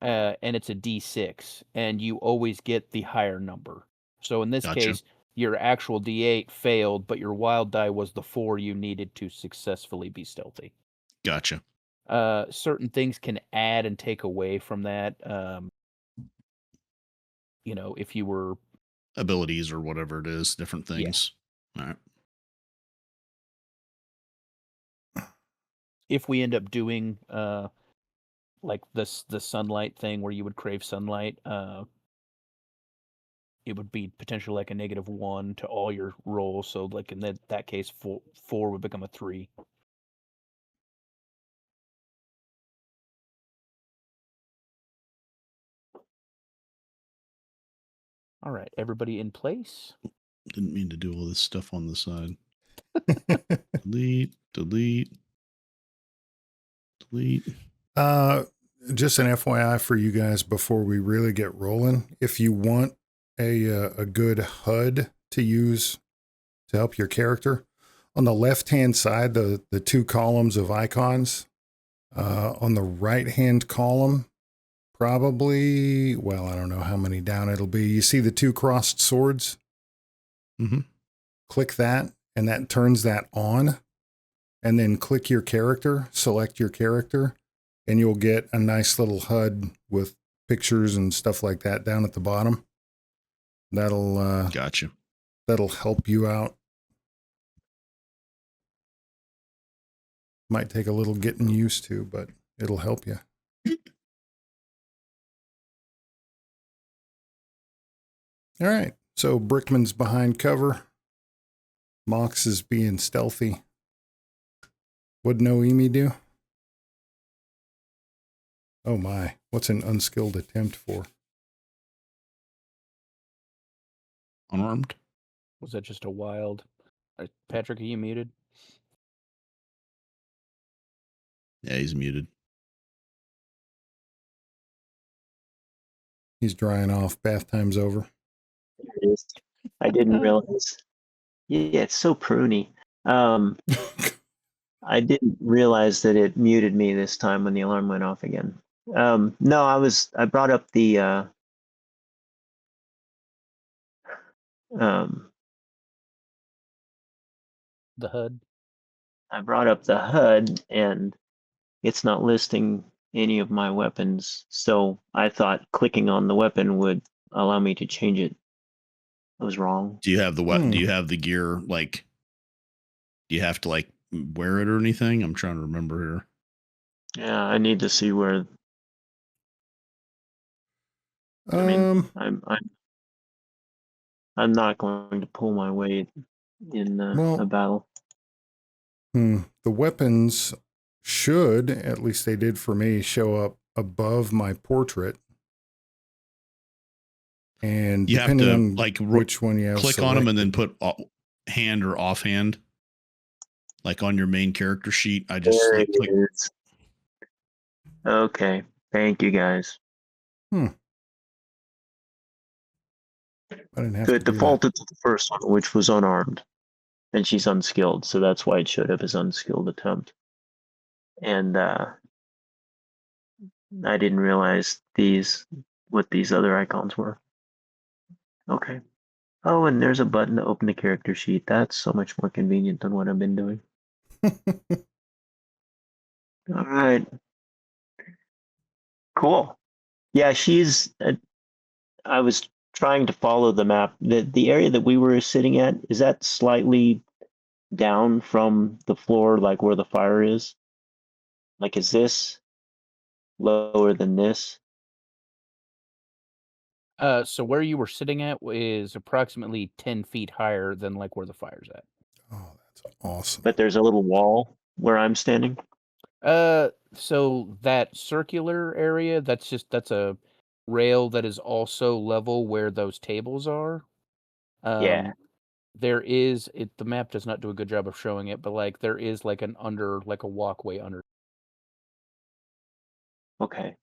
And it's a D6, and you always get the higher number. So in this Gotcha. case, your actual D8 failed, but your wild die was the 4 you needed to successfully be stealthy. Gotcha. Certain things can add and take away from that. If you were Abilities or whatever it is, different things. Yeah. All right. If we end up doing like the sunlight thing where you would crave sunlight, it would be potentially like a -1 to all your rolls. So like in that case, 4 would become a 3. All right, everybody in place. Didn't mean to do all this stuff on the side. Delete. Just an FYI for you guys before we really get rolling. If you want a good HUD to use to help your character, on the left-hand side, the 2 columns of icons, on the right-hand column, probably, well, I don't know how many down it'll be. You see the 2 crossed swords? Mm-hmm. Click that, and that turns that on. And then click your character, select your character, and you'll get a nice little HUD with pictures and stuff like that down at the bottom. That'll Gotcha. That'll help you out. Might take a little getting used to, but it'll help you. All right. So Brickman's behind cover. Mox is being stealthy. What'd Noemi do? Oh my. What's an unskilled attempt for? Unarmed. Was that just a wild? Patrick, are you muted? Yeah, he's muted. He's drying off. Bath time's over. There it is. I didn't realize. Yeah, it's so pruny. I didn't realize that it muted me this time when the alarm went off again. No, I brought up the um, The HUD. I brought up the HUD and it's not listing any of my weapons. So I thought clicking on the weapon would allow me to change it. I was wrong. Do you have the what? Hmm. Do you have the gear? Like, do you have to like wear it or anything? I'm trying to remember here. Yeah, I need to see where. I mean, I'm not going to pull my weight in a Well, battle. the weapons should, at least they did for me, show up above my portrait. And You have depending to on like which one you have click on them and then put hand or offhand, like on your main character sheet. I just There like it is. Okay, thank you guys. I didn't have So to it do that. defaulted to the first one, which was unarmed, and she's unskilled, so that's why it showed up as unskilled attempt. And I didn't realize what these other icons were. Okay. Oh, and there's a button to open the character sheet. That's so much more convenient than what I've been doing. All right. Cool. Yeah, I was trying to follow the map. The area that we were sitting at, is that slightly down from the floor, like where the fire is? Like, is this lower than this? So where you were sitting at is approximately 10 feet higher than like where the fire's at. Oh, that's awesome. But there's a little wall where I'm standing. So that circular area, that's a rail that is also level where those tables are. Yeah. There is the map does not do a good job of showing it, but like there is like a walkway under. Okay.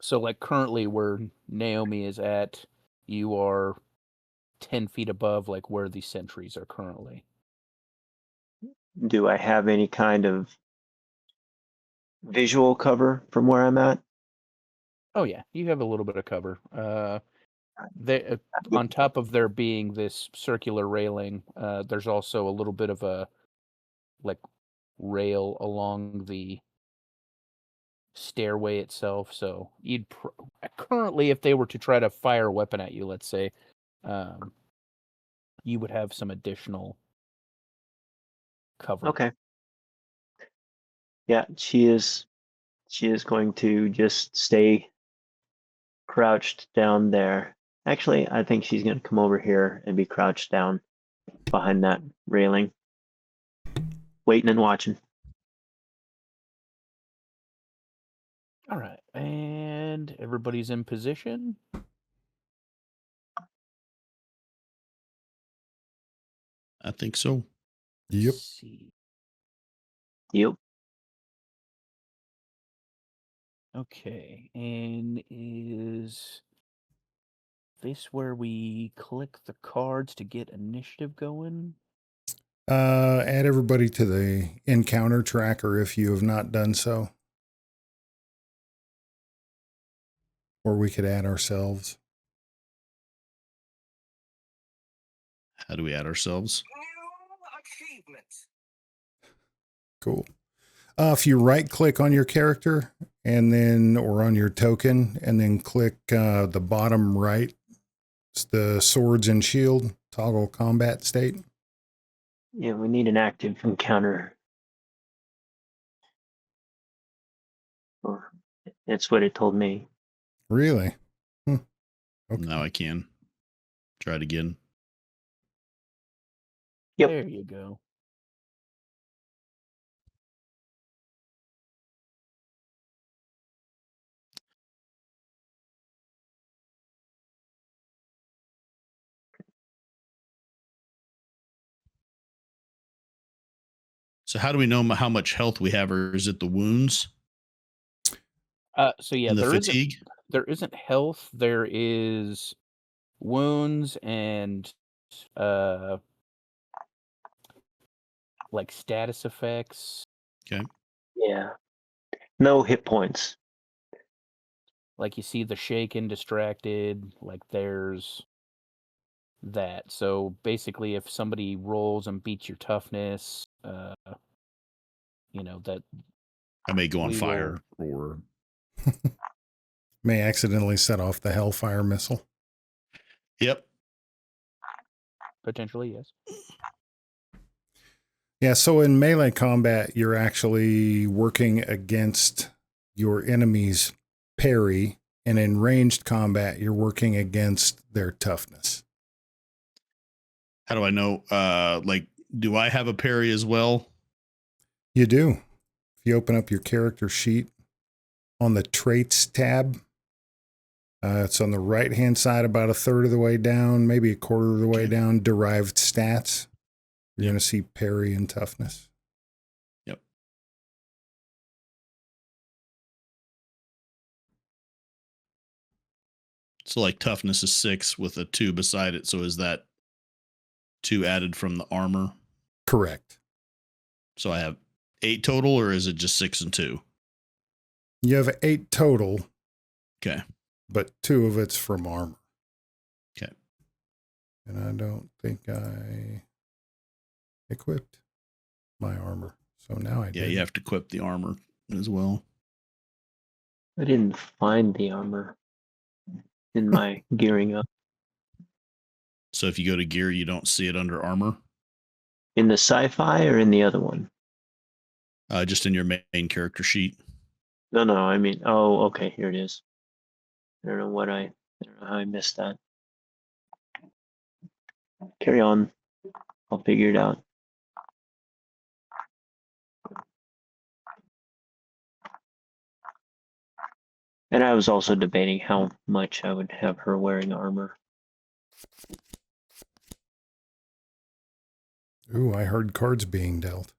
So like currently where Naomi is at, you are 10 feet above like where the sentries are currently. Do I have any kind of visual cover from where I'm at? Oh yeah, you have a little bit of cover. On top of there being this circular railing, there's also a little bit of a like rail along the stairway itself. So currently, if they were to try to fire a weapon at you, let's say, you would have some additional cover. Okay. Yeah, she is going to just stay crouched down there. Actually, I think she's going to come over here and be crouched down behind that railing, waiting and watching. All right, and everybody's in position. I think so. Yep. Let's see. Yep. Okay, and is this where we click the cards to get initiative going? Add everybody to the encounter tracker if you have not done so. Or we could add ourselves. How do we add ourselves? Cool. If you right click on your character and then, or on your token, and then click the bottom right, it's the swords and shield, toggle combat state. Yeah, we need an active encounter. Or that's what it told me. Really? Okay. Now I can. Try it again. Yep. There you go. So how do we know how much health we have, or is it the wounds So yeah, and the fatigue? there isn't health. There is wounds and uh like status effects. Okay. Yeah. No hit points. Like you see the shaken, distracted. Like there's that. So basically, if somebody rolls and beats your toughness, that I may go on we will fire or May accidentally set off the Hellfire missile. yep. potentially, yes. Yeah, so in melee combat, you're actually working against your enemy's parry, and in ranged combat, you're working against their toughness. How do I know? Like, do I have a parry as well? You do. If you open up your character sheet on the traits tab, it's on the right-hand side, about a third of the way down, maybe a quarter of the way down, derived stats. You're going to see parry and toughness. Yep. So like toughness is 6 with a 2 beside it. So is that 2 added from the armor? Correct. So I have 8 total, or is it just 6 and 2? You have 8 total. Okay. But 2 of it's from armor. Okay. And I don't think I equipped my armor. So now I do. Yeah, you have to equip the armor as well. I didn't find the armor in my gearing up. So if you go to gear, you don't see it under armor? In the Sci-Fi or in the other one? Just in your main character sheet. No, I mean, oh, okay, here it is. I don't know how I missed that. Carry on. I'll figure it out. And I was also debating how much I would have her wearing armor. Ooh, I heard cards being dealt.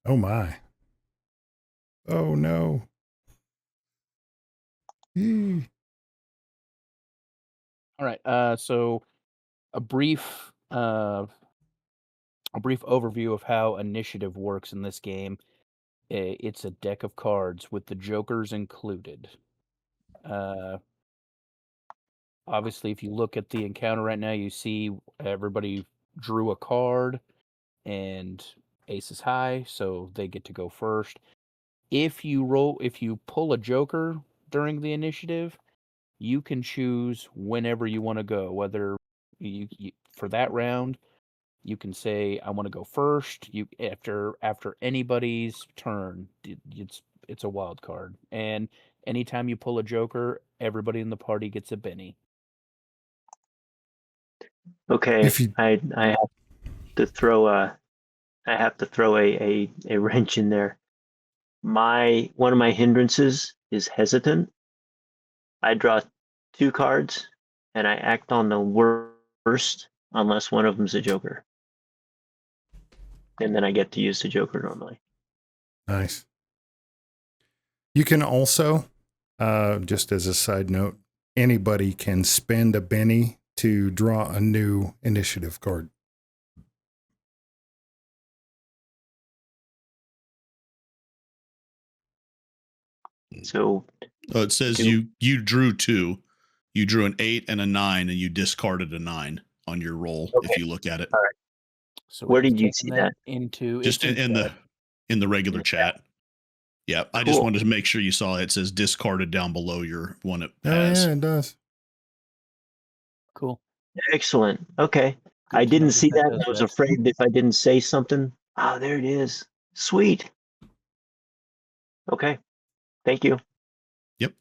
Oh my. Oh no. Yee. All right. So a brief overview of how initiative works in this game. It's a deck of cards with the jokers included. Obviously, if you look at the encounter right now, you see everybody drew a card, and ace is high, so they get to go first. If you pull a joker during the initiative, you can choose whenever you want to go. Whether you for that round, you can say I want to go first. You after anybody's turn, it's a wild card, and anytime you pull a joker, everybody in the party gets a Benny. Okay, If you I have to throw a wrench in there. One of my hindrances is hesitant. I draw 2 cards and I act on the worst unless one of them's a joker. And then I get to use the joker normally. Nice. You can also, just as a side note, anybody can spend a Benny to draw a new initiative card. So Oh, it says you drew 2. You drew an 8 and a 9, and you discarded a 9 on your roll. Okay. If you look at it, all right. So Where he's did you taking see that? Into just it's in the regular chat. Yeah, I just Cool. wanted to make sure you saw it. It says discarded down below your one it Oh has. yeah, it does. Cool. Excellent. Okay. Good I to didn't know see that that. does I was that. afraid if I didn't say something. Oh, there it is. Sweet. Okay. Thank you. Yep.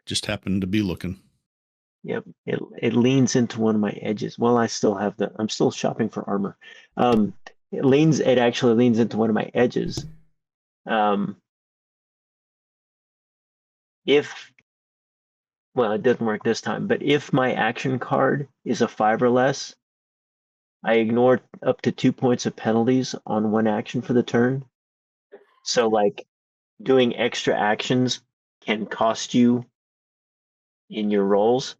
Just happened to be looking. Yep. It leans into one of my edges. Well, I'm still shopping for armor. It actually leans into one of my edges. Well, it doesn't work this time, but if my action card is a 5 or less, I ignored up to 2 points of penalties on one action for the turn. So like doing extra actions can cost you in your rolls,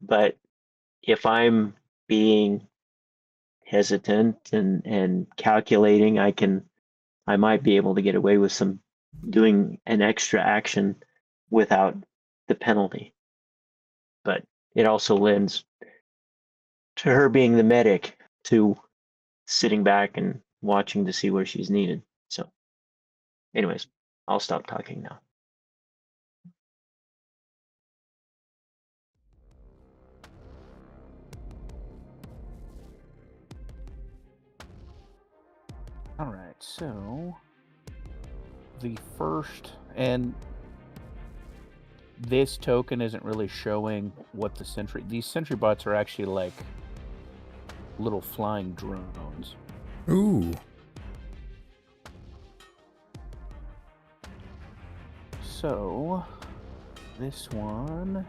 but if I'm being hesitant and calculating, I might be able to get away with some doing an extra action without the penalty. But it also lends to her being the medic to sitting back and watching to see where she's needed. So anyways, I'll stop talking now. All right, so the first, and this token isn't really showing what the sentry. These sentry bots are actually like little flying drones. Ooh. So this one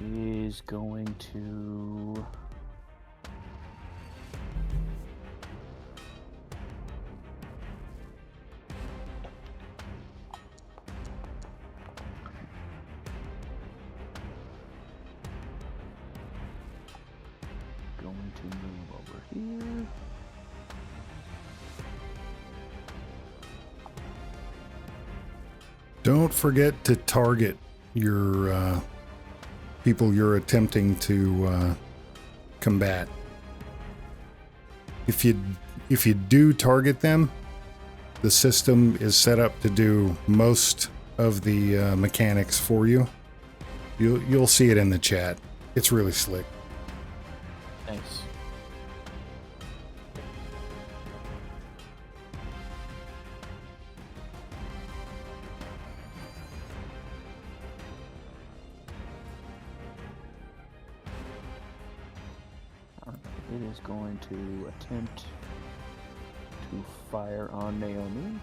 is going to move over here. Don't forget to target your people you're attempting to combat. If you do target them, the system is set up to do most of the mechanics for you. You'll see it in the chat. It's really slick. Nice. It is going to attempt to fire on Naomi.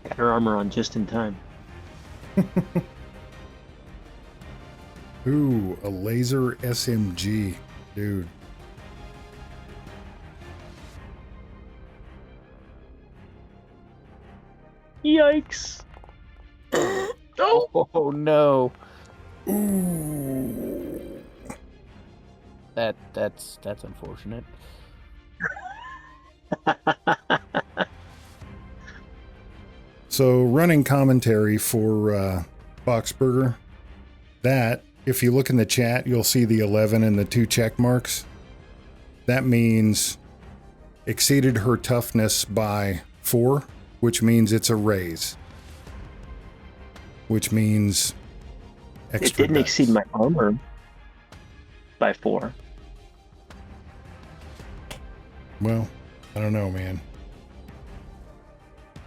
Got her armor on just in time. Ooh, a laser SMG, dude. Yikes! Oh no! Ooh. That's unfortunate. So running commentary for Boxburger, that, if you look in the chat, you'll see the 11 and the 2 check marks. That means exceeded her toughness by 4, which means it's a raise. Which means extra It didn't dice. exceed my armor by 4. Well, I don't know, man.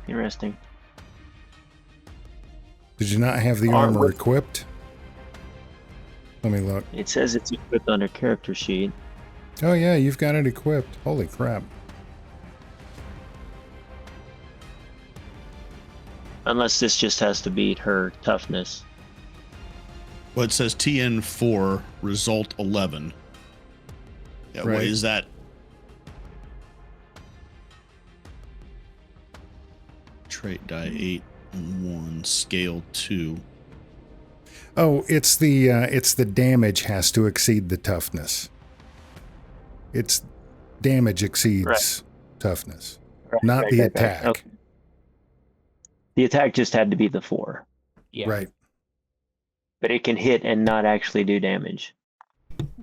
Interesting. Did you not have the armor equipped? Let me look. It says it's equipped on her character sheet. Oh yeah, you've got it equipped. Holy crap. Unless this just has to beat her toughness. Well, it says TN4 result 11. Yeah, Right. what is that? Trait die 8 and 1 scale 2. Oh, it's the damage has to exceed the toughness. It's damage exceeds toughness, not the attack. Okay. The attack just had to be the 4. Yeah. Right. But it can hit and not actually do damage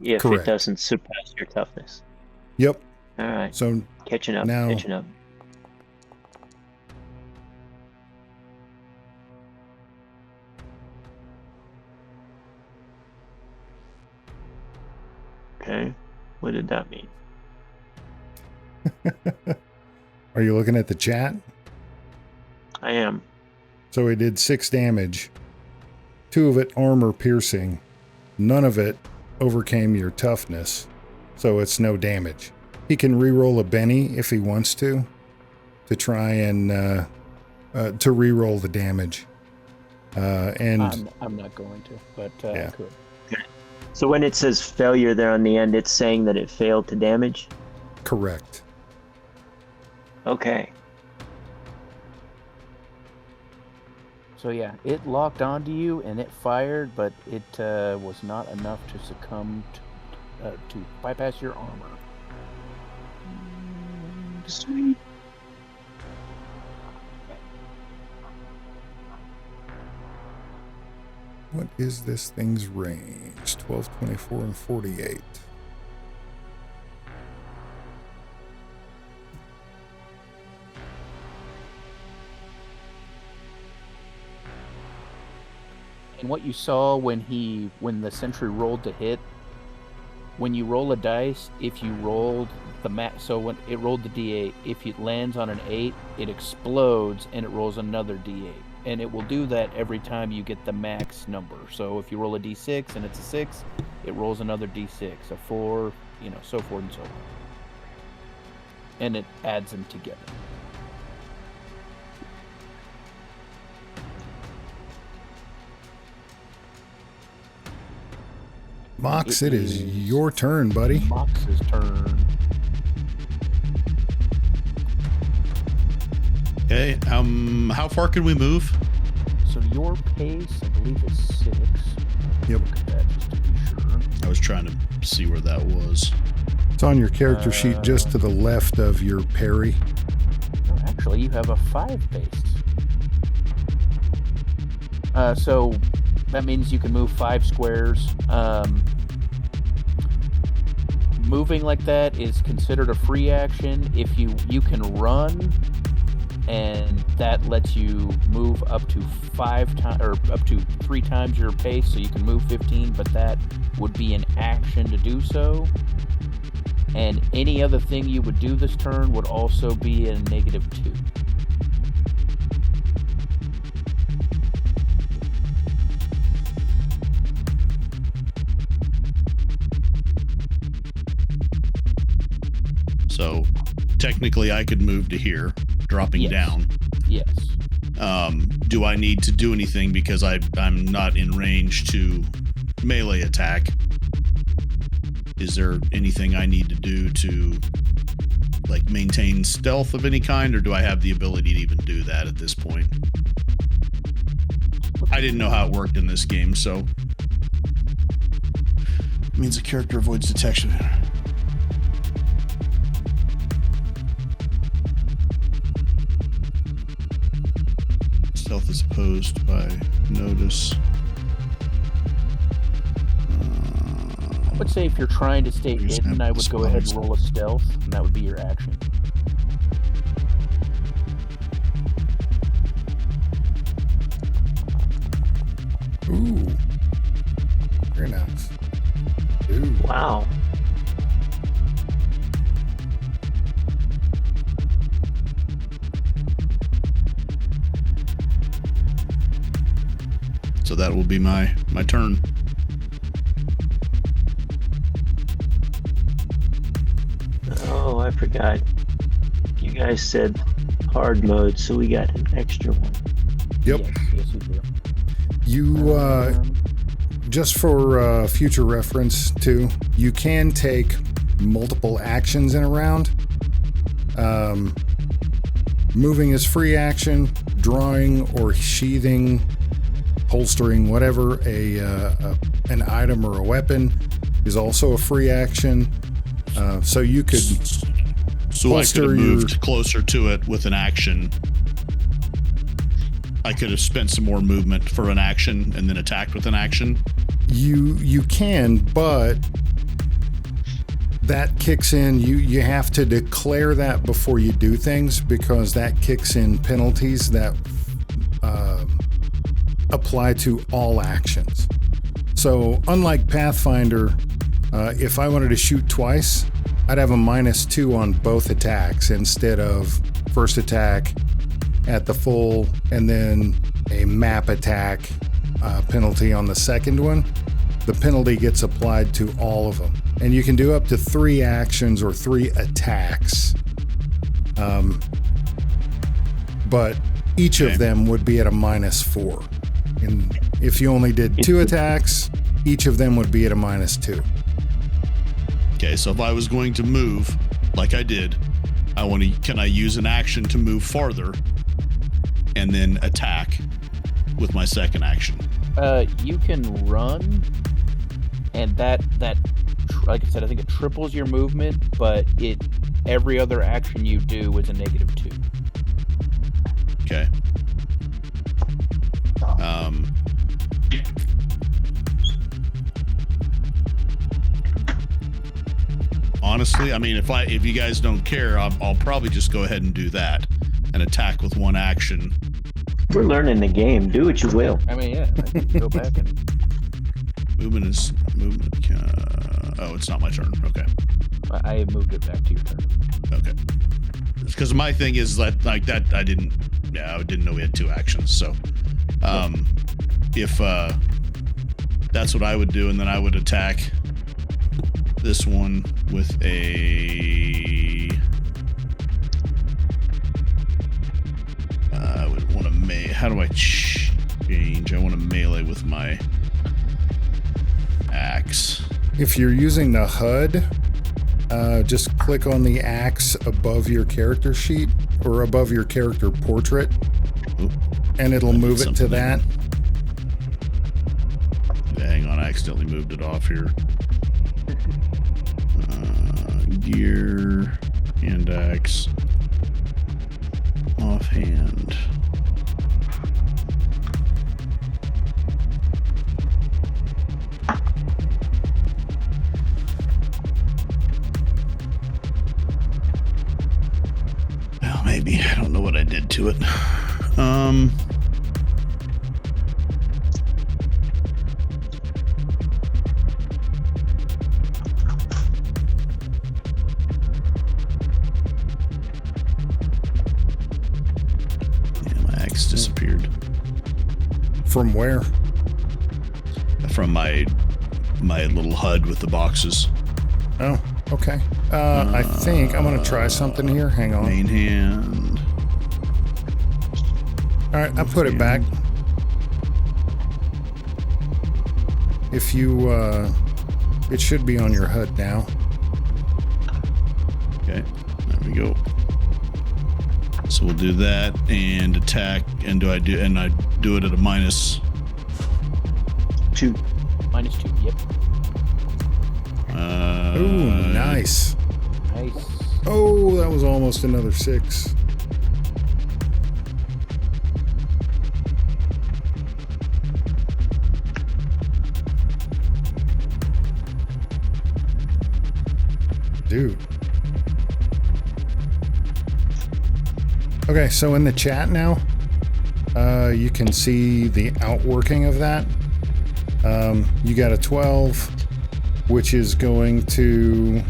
if Correct. it doesn't surpass your toughness. Yep. All right. So Catching up. now- Catching up. Okay. What did that mean? are you looking at the chat? I am. So he did 6 damage. 2 of it armor piercing. None of it overcame your toughness. So it's no damage. He can re-roll a Benny if he wants to. to try and to re-roll the damage. And I'm not going to, but Yeah. I could. So when it says failure there on the end, it's saying that it failed to damage? correct. Okay. So yeah, it locked onto you and it fired, but it was not enough to succumb to bypass your armor. Sweet. What is this thing's range? 12, 24, and 48. And what you saw when the sentry rolled to hit, when you roll a dice, if you rolled the so when it rolled the D8, if it lands on an 8, it explodes and it rolls another D8. And it will do that every time you get the max number. So if you roll a D6 and it's a 6, it rolls another D6, a 4, so forth and so on. And it adds them together. Mox, it is your turn, buddy. Mox's turn. Okay. How far can we move? So your pace, I believe, is 6. Yep. Look at that just to be sure. I was trying to see where that was. It's on your character sheet just to the left of your parry. Oh, actually, you have a 5 pace. So that means you can move 5 squares. Moving like that is considered a free action. If you can run, and that lets you move up to 5 times or up to 3 times your pace, so you can move 15. But that would be an action to do so. And any other thing you would do this turn would also be a -2. So technically I could move to here, dropping Yes. down. Yes. Do I need to do anything because I'm not in range to melee attack? Is there anything I need to do to like maintain stealth of any kind, or do I have the ability to even do that at this point? I didn't know how it worked in this game, so it means the character avoids detection. Stealth is opposed by notice. I would say if you're trying to stay Use hidden, I would go ahead and spies. roll a stealth, and that would be your action. Ooh. Very nice. Ooh. Wow. So that will be my turn. Oh, I forgot. You guys said hard mode, so we got an extra one. Yep. Yes, you do. You, just for future reference too, you can take multiple actions in a round. Moving is free action, drawing or sheathing, holstering, whatever, an item or a weapon is also a free action. So you could So I could holster have your- moved closer to it with an action. I could have spent some more movement for an action and then attacked with an action. You can, but that kicks in. You have to declare that before you do things, because that kicks in penalties that apply to all actions. So unlike Pathfinder, if I wanted to shoot twice, I'd have a -2 on both attacks instead of first attack at the full and then a map attack penalty on the second one. The penalty gets applied to all of them. And you can do up to 3 actions or 3 attacks. but each Okay. of them would be at a -4. And if you only did 2 attacks, each of them would be at a -2. Okay, so if I was going to move, like I did, can I use an action to move farther and then attack with my second action? You can run, and that like I said, I think it triples your movement, but every other action you do is a -2. Okay. Honestly, I mean, if you guys don't care, I'll probably just go ahead and do that and attack with one action. We're learning the game. Do what you will. I mean, yeah, I can go back and Movement. Oh, it's not my turn. Okay. I moved it back to your turn. Okay. Because my thing is that like that I didn't know we had 2 actions. So, if that's what I would do, and then I would attack this one with a. I would want to how do I change? I want to melee with my axe. If you're using the HUD, just click on the axe above your character sheet or above your character portrait, Oop, and it'll move it to that. hang on, I accidentally moved it off here. Gear, hand axe, offhand. Well, maybe. I don't know what I did to it. Disappeared From where? from my little HUD with the boxes. Oh, okay. I think I'm going to try something here. Hang on. Main hand. All right, I put it back. If you, it should be on your HUD now. Okay, there we go. So we'll do that and attack, and I do it at a -2. -2, yep. Ooh, nice. Nice. Oh, that was almost another 6. Dude. Okay, so in the chat now, you can see the outworking of that. You got a 12, which is going to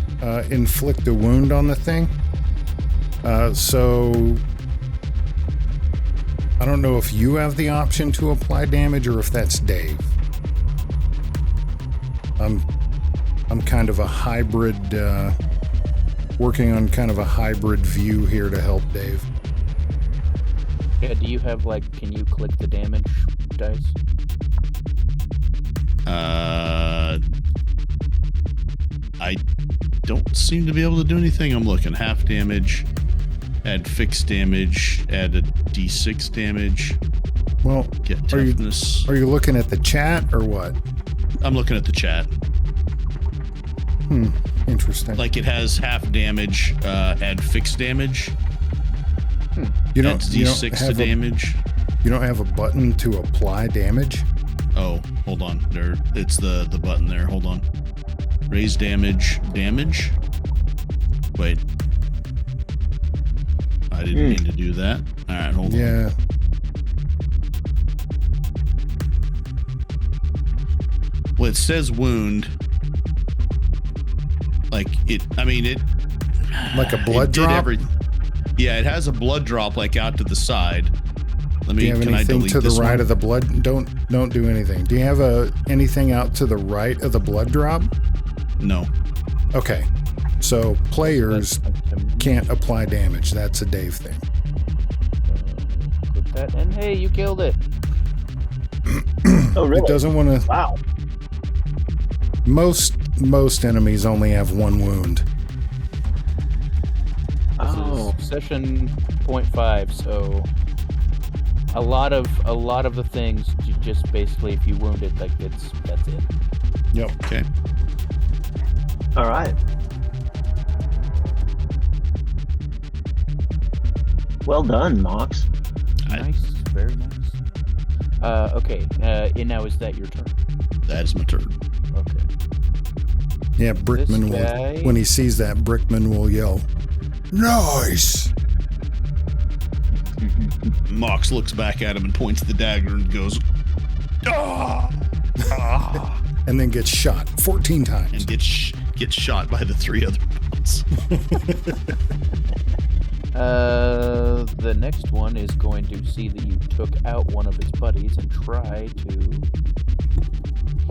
inflict a wound on the thing. So I don't know if you have the option to apply damage or if that's Dave. I'm kind of a hybrid, working on kind of a hybrid view here to help Dave. Yeah, do you have, like, can you click the damage dice? I don't seem to be able to do anything. I'm looking. Half damage, add fixed damage, add a d6 damage. Well, Get toughness. are you looking at the chat or what? I'm looking at the chat. Interesting. Like it has half damage, add fixed damage. You don't, Adds you don't d6 to have damage. You don't have a button to apply damage? Oh, hold on. There, it's the button there. Hold on. Raise damage. Damage. Wait. I didn't mean to do that. All right, hold on. Yeah. Well, it says wound. Like it. I mean it. Like a blood it did drop? Yeah, it has a blood drop like out to the side. Let me. Do you have Can I anything delete to the this right one? of the blood? Don't do anything. Do you have anything out to the right of the blood drop? No. Okay. So players can't apply damage. That's a Dave thing. that, and hey, you killed it. Oh, really? It doesn't want to. Wow. Most enemies only have one wound. This Oh. is session 0.5, so a lot of the things just basically, if you wound it, like that's it. Yep. Okay. All right. Well done, Mox. Nice, very nice. Okay, and now is that your turn? That is my turn. Okay. Yeah, Brickman guy- will. When he sees that, Brickman will yell, "Nice!" Mox looks back at him and points the dagger and goes, "Ah!" And then gets shot 14 times. and gets shot by the 3 other bots. The next one is going to see that you took out one of its buddies and try to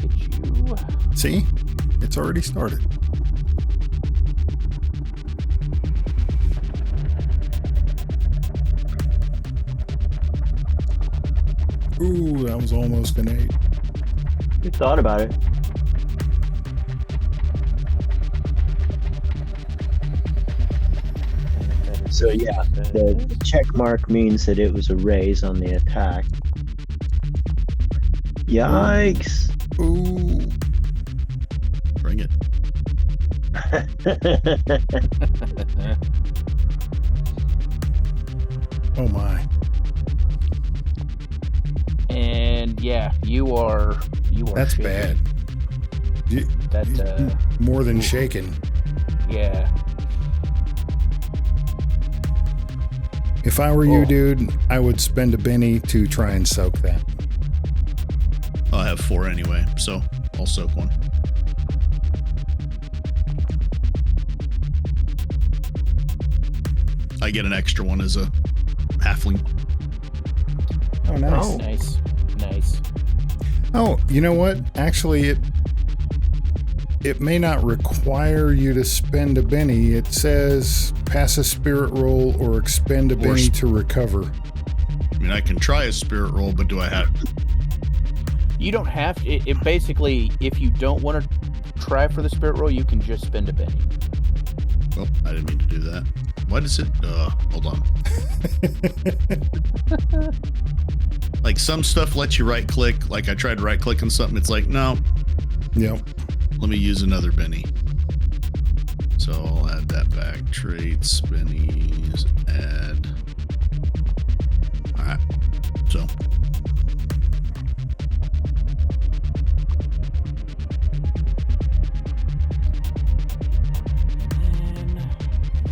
hit you. See? It's already started. Ooh, that was almost an 8. You thought about it. And that is So, yeah, the check mark means that it was a raise on the attack. Yikes. Ooh. Bring it. Oh my. And yeah, you are That's shaken. bad. You- That More than shaken. yeah. If I were you, Oh. dude, I would spend a Benny to try and soak that. I'll have 4 anyway, so I'll soak one. I get an extra one as a halfling. Oh, nice. Oh. Nice. Oh, you know what? Actually, it may not require you to spend a Benny. It says pass a spirit roll or expend a Benny to recover. I mean, I can try a spirit roll, but do I have? You don't have to. It basically, if you don't want to try for the spirit roll, you can just spend a penny. Oh, I didn't mean to do that. Why does it? Hold on. Like some stuff lets you right click. Like I tried to right click on something. It's like, no, Yep. let me use another Benny. So I'll add that back. Traits, Bennies, add. All right. So. And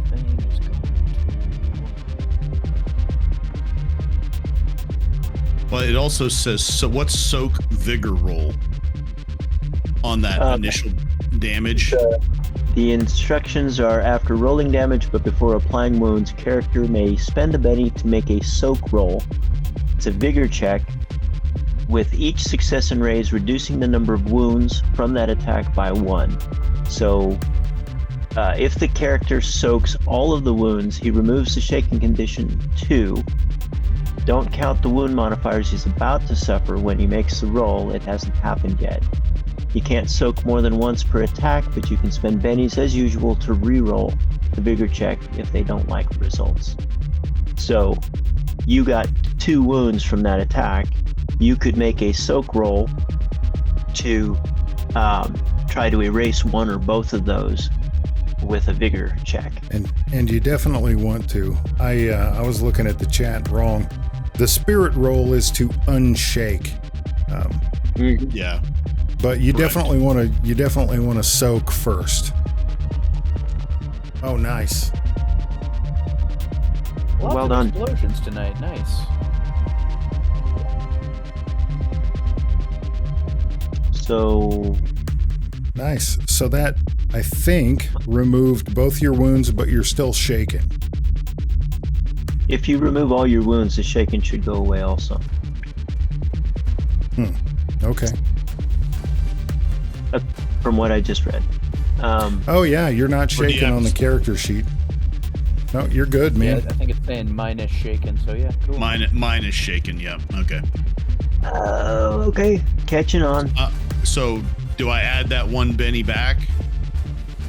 thing is going Well, it also says, so what's soak vigor roll on that initial damage? The instructions are after rolling damage, but before applying wounds, character may spend a Benny to make a soak roll. It's a vigor check, with each success and raise reducing the number of wounds from that attack by 1. So, if the character soaks all of the wounds, he removes the shaking condition 2. Don't count the wound modifiers he's about to suffer when he makes the roll. It hasn't happened yet. You can't soak more than once per attack, but you can spend bennies as usual to re-roll the vigor check if they don't like the results. So, you got 2 wounds from that attack. You could make a soak roll to try to erase one or both of those with a vigor check. And you definitely want to. I was looking at the chat wrong. The spirit roll is to unshake. Yeah. But you Right. definitely want to soak first. Oh, nice. Lots Well of done. explosions tonight. Nice. So, Nice. So that, I think, removed both your wounds, but you're still shaken. if you remove all your wounds, the shaking should go away also. Okay. From what I just read. Oh, yeah, you're not Or do you shaken have on the to- character sheet. No, you're good, Yeah, man. I think it's saying minus shaken. So yeah, cool. Mine is shaken. Yeah. Okay. Okay. Catching on. So do I add that one Benny back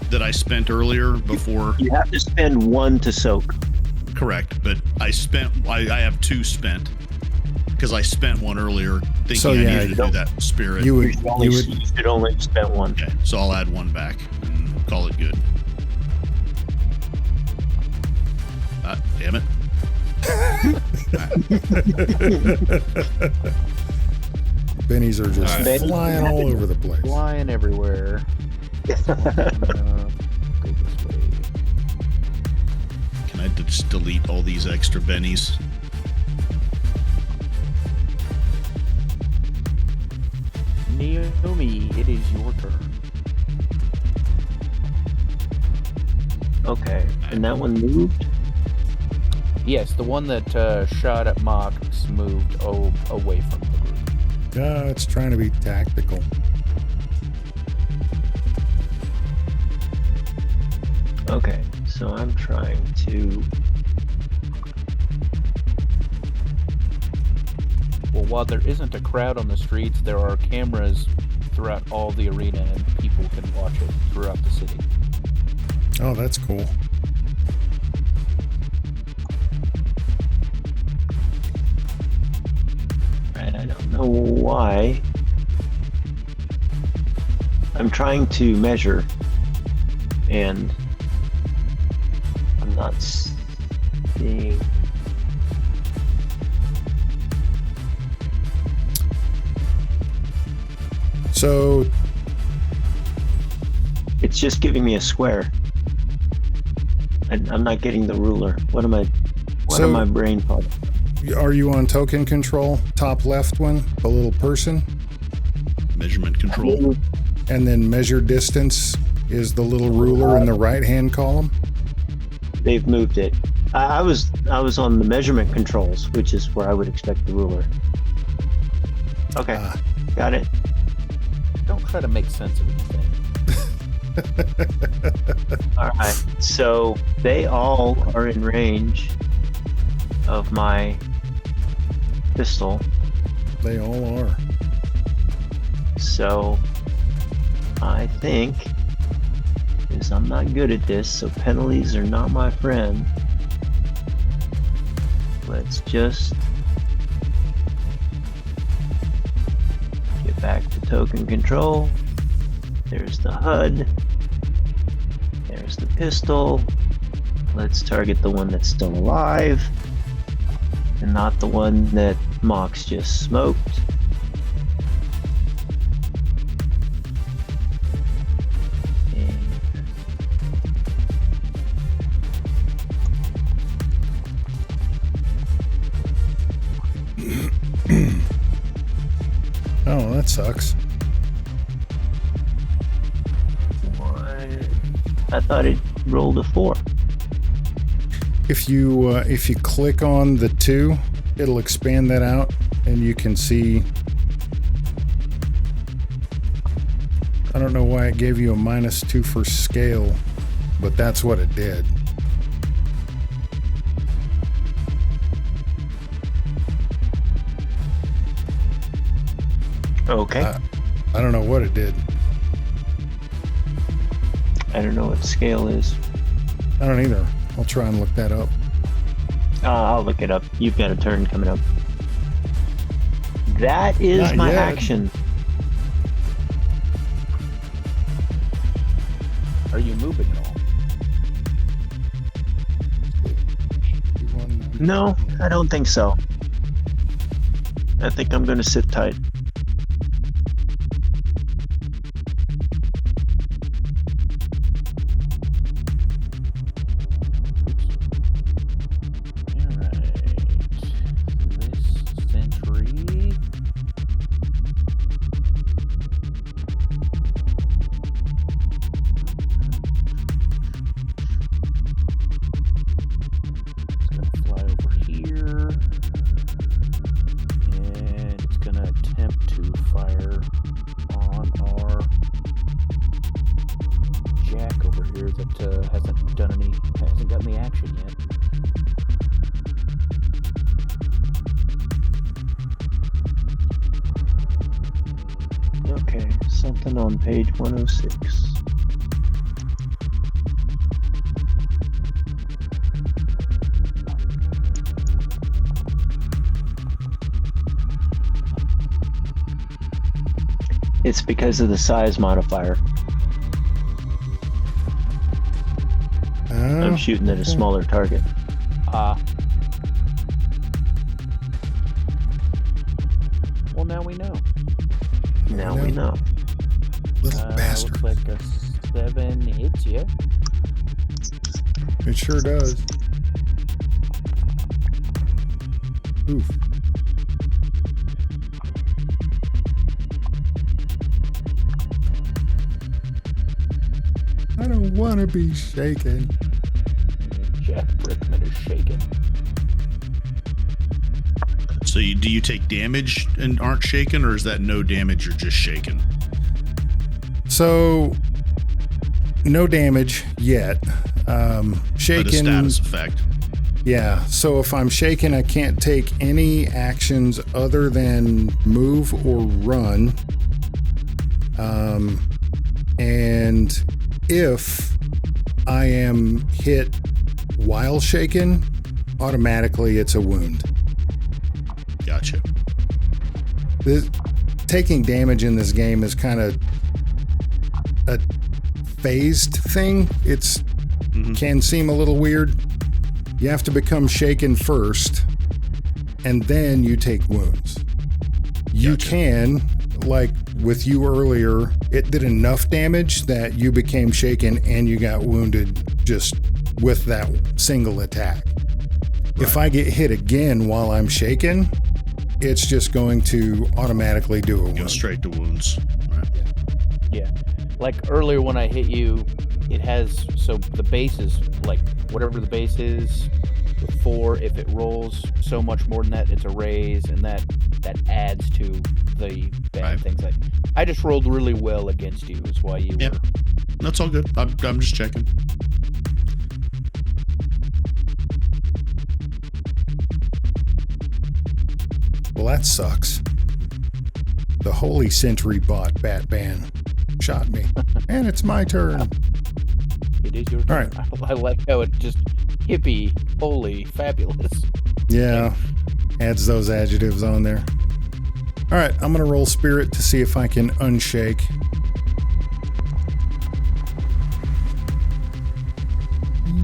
that I spent earlier before? You have to spend 1 to soak. Correct, but I have 2 spent because I spent 1 earlier thinking So, I yeah, needed to do that spirit. You You should only spend 1. Okay, so I'll add 1 back and call it good. Damn it. Bennies are just All right. flying all over the place. Flying everywhere. Go this way. Can I just delete all these extra bennies? Naomi, it is your turn. Okay. And that one moved? Yes, the one that shot at Mox moved away from the group. It's trying to be tactical. Okay. So I'm trying to... Well, while there isn't a crowd on the streets, there are cameras throughout all the arena, and people can watch it throughout the city. Oh, that's cool. Right, I don't know why. I'm trying to measure, and I'm not seeing. So, It's just giving me a square. I'm not getting the ruler. What am I brain thought? are you on token control? Top left one, the little person? Measurement control. And then measure distance is the little ruler in the right-hand column? They've moved it. I was on the measurement controls, which is where I would expect the ruler. Okay, got it. Don't try to make sense of anything. All right, so they all are in range of my pistol. They all are. So I think, because I'm not good at this, so penalties are not my friend. Let's just get back to token control. There's the HUD. There's the pistol. Let's target the one that's still alive and not the one that Mox just smoked. Oh, that sucks. I thought it rolled a 4. If you click on the 2, it'll expand that out, and you can see. I don't know why it gave you a -2 for scale, but that's what it did. Okay. I don't know what it did. I don't know what scale is. I don't either. I'll try and look that up. I'll look it up. You've got a turn coming up. That is Not my yet. action. Are you moving at all? No, I don't think so. I think I'm going to sit tight. Hasn't gotten the action yet. one on page 106. It's because of the size modifier. I'm shooting at a smaller target. Well, now we know. Now we know. Little bastard. Looks like a 7 hits you. It sure does. Oof. I don't want to be shaken. Jack Brickman is shaken. So do you take damage and aren't shaken, or is that no damage, you're just shaken? So, no damage yet. Shaken. But a status effect. Yeah. So if I'm shaken, I can't take any actions other than move or run. And if I am hit while shaken, automatically it's a wound. Gotcha. Taking damage in this game is kind of a phased thing. It's can seem a little weird. You have to become shaken first, and then you take wounds. You can, like with you earlier, it did enough damage that you became shaken and you got wounded just with that single attack. Right. If I get hit again while I'm shaken, it's just going to automatically do a wound. Go straight to wounds. Right. Yeah. Like earlier when I hit you, it has, so the base is like whatever the base is with 4. If it rolls so much more than that, it's a raise, and that adds to the bad things. I just rolled really well against you, is why you were. That's all good. I'm just checking. Well, that sucks. The Holy Sentry bot Batman shot me, and it's my turn. It is your turn. All right. I like how it just hippie, holy, fabulous. Yeah, adds those adjectives on there. All right, I'm going to roll Spirit to see if I can unshake.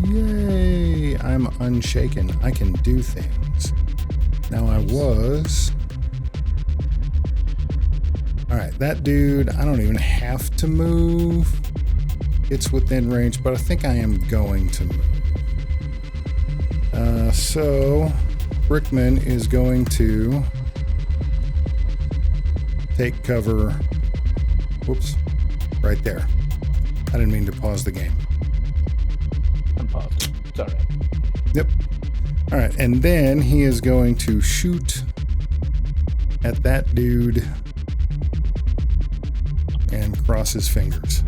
Yay, I'm unshaken. I can do things. Now I was... All right, that dude, I don't even have to move. It's within range, but I think I am going to move. So Brickman is going to take cover. Whoops, right there. I didn't mean to pause the game. Unpause it. It's all right. Yep. All right, and then he is going to shoot at that dude and cross his fingers.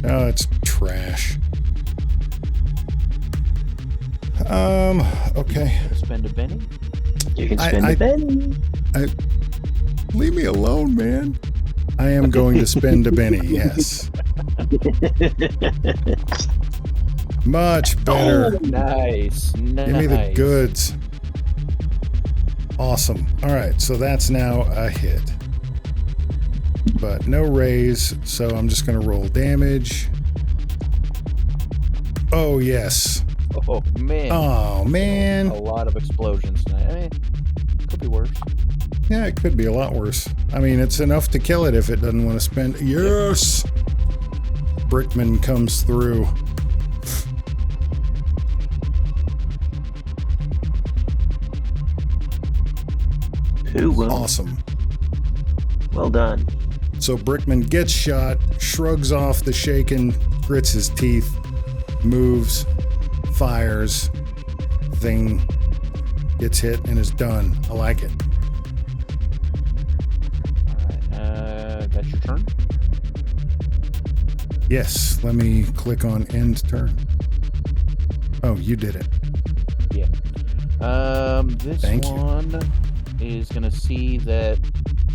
Oh, it's trash. Okay. Spend a penny? You can spend a penny. Leave me alone, man. I am going to spend a penny, yes. Much better. Oh, nice. Give me the goods. Awesome. All right, so that's now a hit. But no raise, so I'm just going to roll damage. Oh, yes. Oh, man. Oh, man. A lot of explosions tonight. I mean, could be worse. Yeah, it could be a lot worse. I mean, it's enough to kill it if it doesn't want to spend... Yes! Brickman comes through. Awesome. Well done. So Brickman gets shot, shrugs off the shaken, grits his teeth, moves, fires, thing gets hit and is done. I like it. Alright, that's your turn? Yes, let me click on end turn. Oh, you did it. Yeah. This Thank you. one is going to see that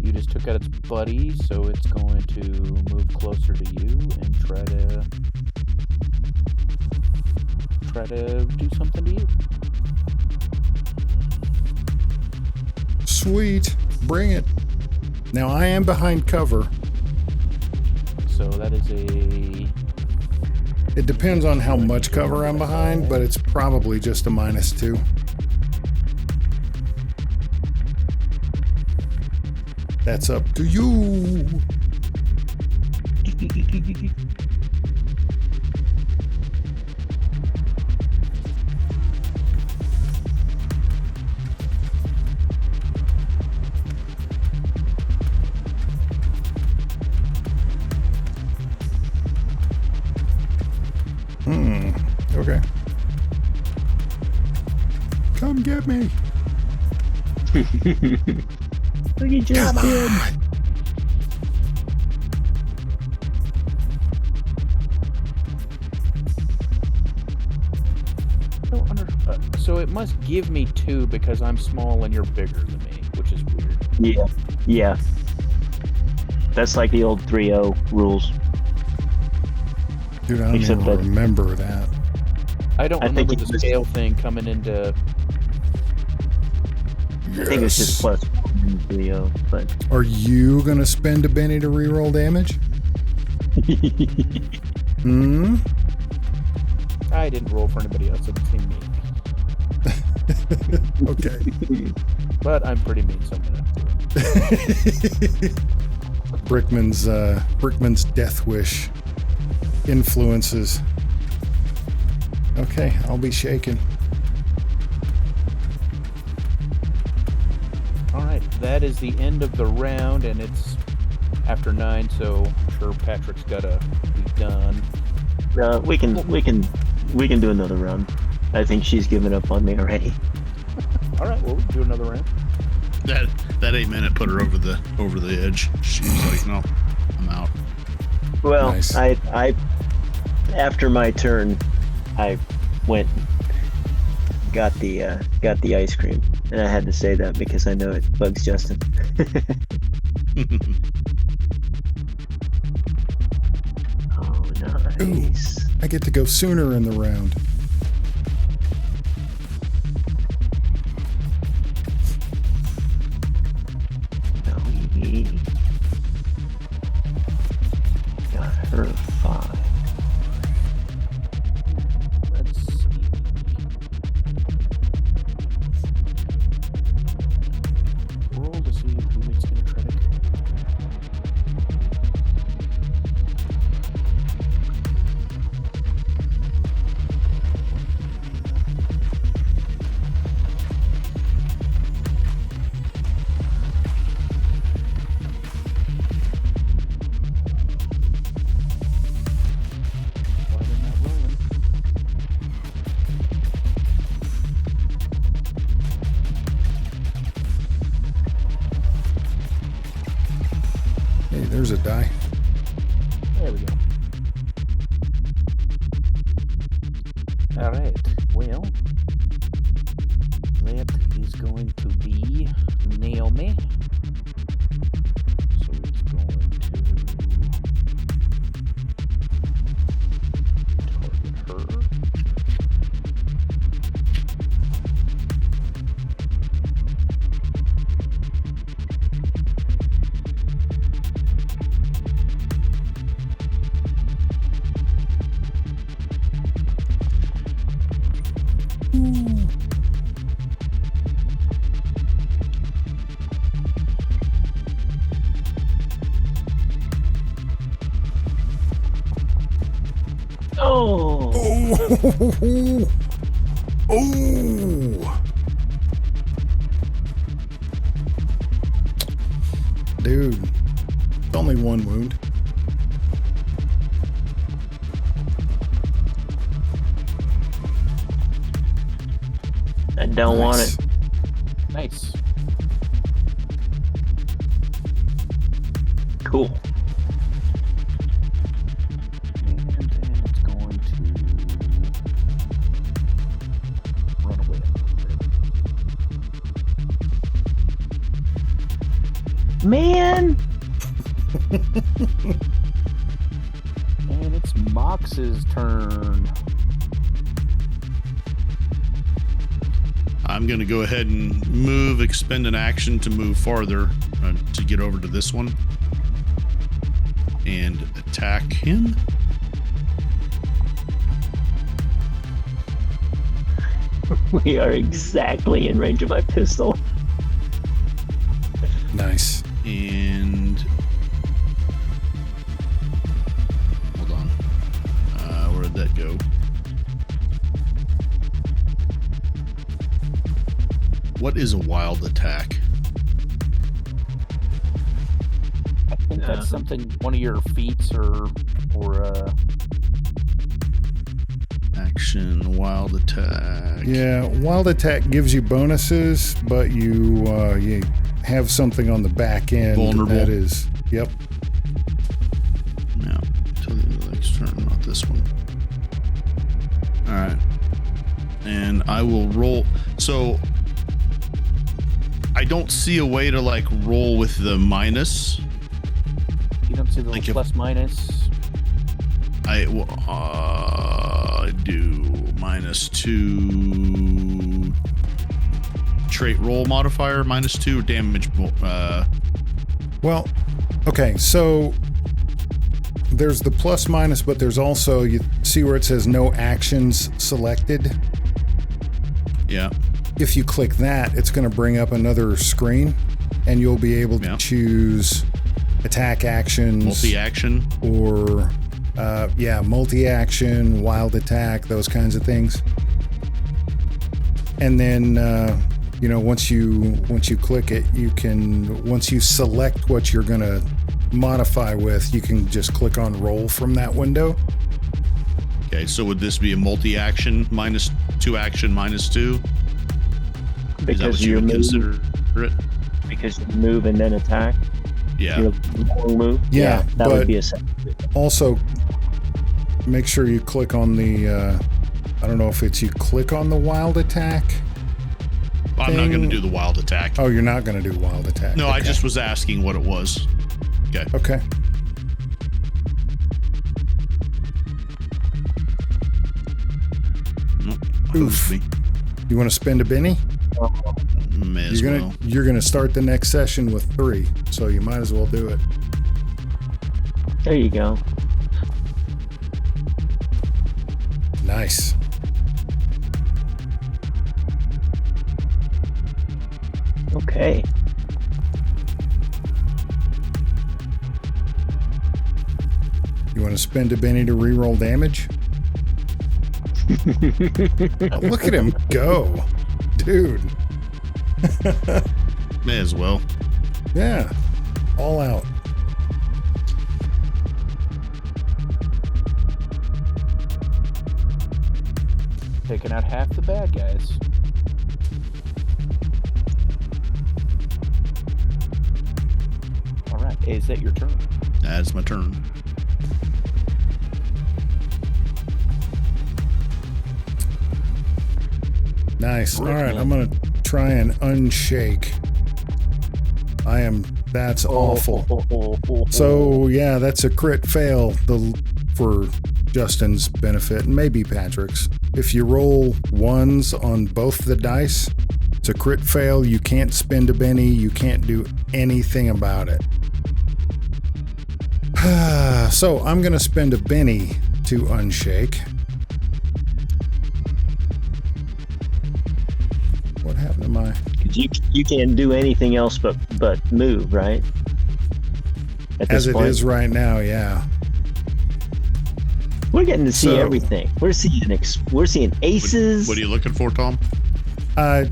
you just took out its buddy, so it's going to move closer to you and try to do something to you. Sweet. Bring it. Now I am behind cover. So that is a... It depends on how much cover I'm behind, but it's probably just a -2. That's up to you. Okay. Come get me. Look, you just Come did. on. So it must give me 2 because I'm small and you're bigger than me, which is weird. Yeah. That's like the old 3-0 rules. Dude, I don't Except even that- remember that. I don't I think remember it the was- scale thing coming into... I think it's just Yes. +1 in 3-0, but Are you gonna spend a Benny to reroll damage? Hmm? I didn't roll for anybody else, it seemed mean. Okay. But I'm pretty mean, so I'm gonna do it. Brickman's death wish influences. Okay, I'll be shaken. Alright, that is the end of the round, and it's after 9, so I'm sure Patrick's gotta be done. we can do another round. I think she's given up on me already. Alright, well, we can do another round. That 8 minute put her over the edge. She was like, no, I'm out. Well, Nice. I after my turn, I went got the ice cream, and I had to say that because I know it bugs Justin. Oh, nice. I get to go sooner in the round. We got her 5. Let's see. Roll to see who it's gonna try to kill. Why they're not rolling? Hey, there's a die. There we go. Alright, well, that is going to be Naomi. So it's going to target her. Oh, Oh! Oh! Dude, it's only 1 wound. I don't want it. Nice. Cool. And then it's going to run away a little bit. Man, And it's Mox's turn. I'm going to go ahead and expend an action to move farther to get over to this one and attack him. we are exactly in range of my pistol. Nice. And hold on. Where did that go? What is a wild attack? I think that's something, one of your feats or Action, wild attack. Yeah, wild attack gives you bonuses, but you have something on the back end Vulnerable. that is. Yep. No, till the next turn, not this one. All right, and I will roll. So I don't see a way to like roll with the minus. you don't see the Like if- plus minus. I do -2 trait roll modifier, -2 damage. Well, okay, so there's the plus minus, but there's also, you see where it says no actions selected? Yeah. If you click that, it's going to bring up another screen, and you'll be able to Yeah. choose attack actions. Multi-action. Or multi-action, wild attack, those kinds of things. And then once you click it, you can, once you select what you're going to modify with, you can just click on roll from that window. Okay, so would this be a multi-action, -2 action, -2? Is that Because what you you would move, consider it? because you move and then attack. Yeah. Your long move. Yeah, that but would be a second. also make sure you click on the I don't know if it's you click on the wild attack. I'm not going to thing. do the wild attack. Oh, you're not going to do wild attack. No, I Okay. just was asking what it was. Okay. Okay. Nope. Oof. Me. You want to spend a Benny? May as You're well. gonna start the next session with 3, so you might as well do it. There you go. Nice. Okay. You want to spend a Benny to reroll damage? Oh, look at him go, dude. May as well. Yeah, all out. Taking out half the bad guys. All right, is that your turn? That's my turn. Nice. All right, Rickman. I'm gonna try and unshake. That's awful. So yeah, that's a crit fail. For Justin's benefit, and maybe Patrick's. If you roll ones on both the dice, it's a crit fail. You can't spend a Benny. You can't do anything about it. So I'm gonna spend a Benny to unshake. What happened to my? You can't do anything else but move, right? At As this it point, is right now, yeah. we're getting to see So- everything. We're seeing aces. What are you looking for, Tom? I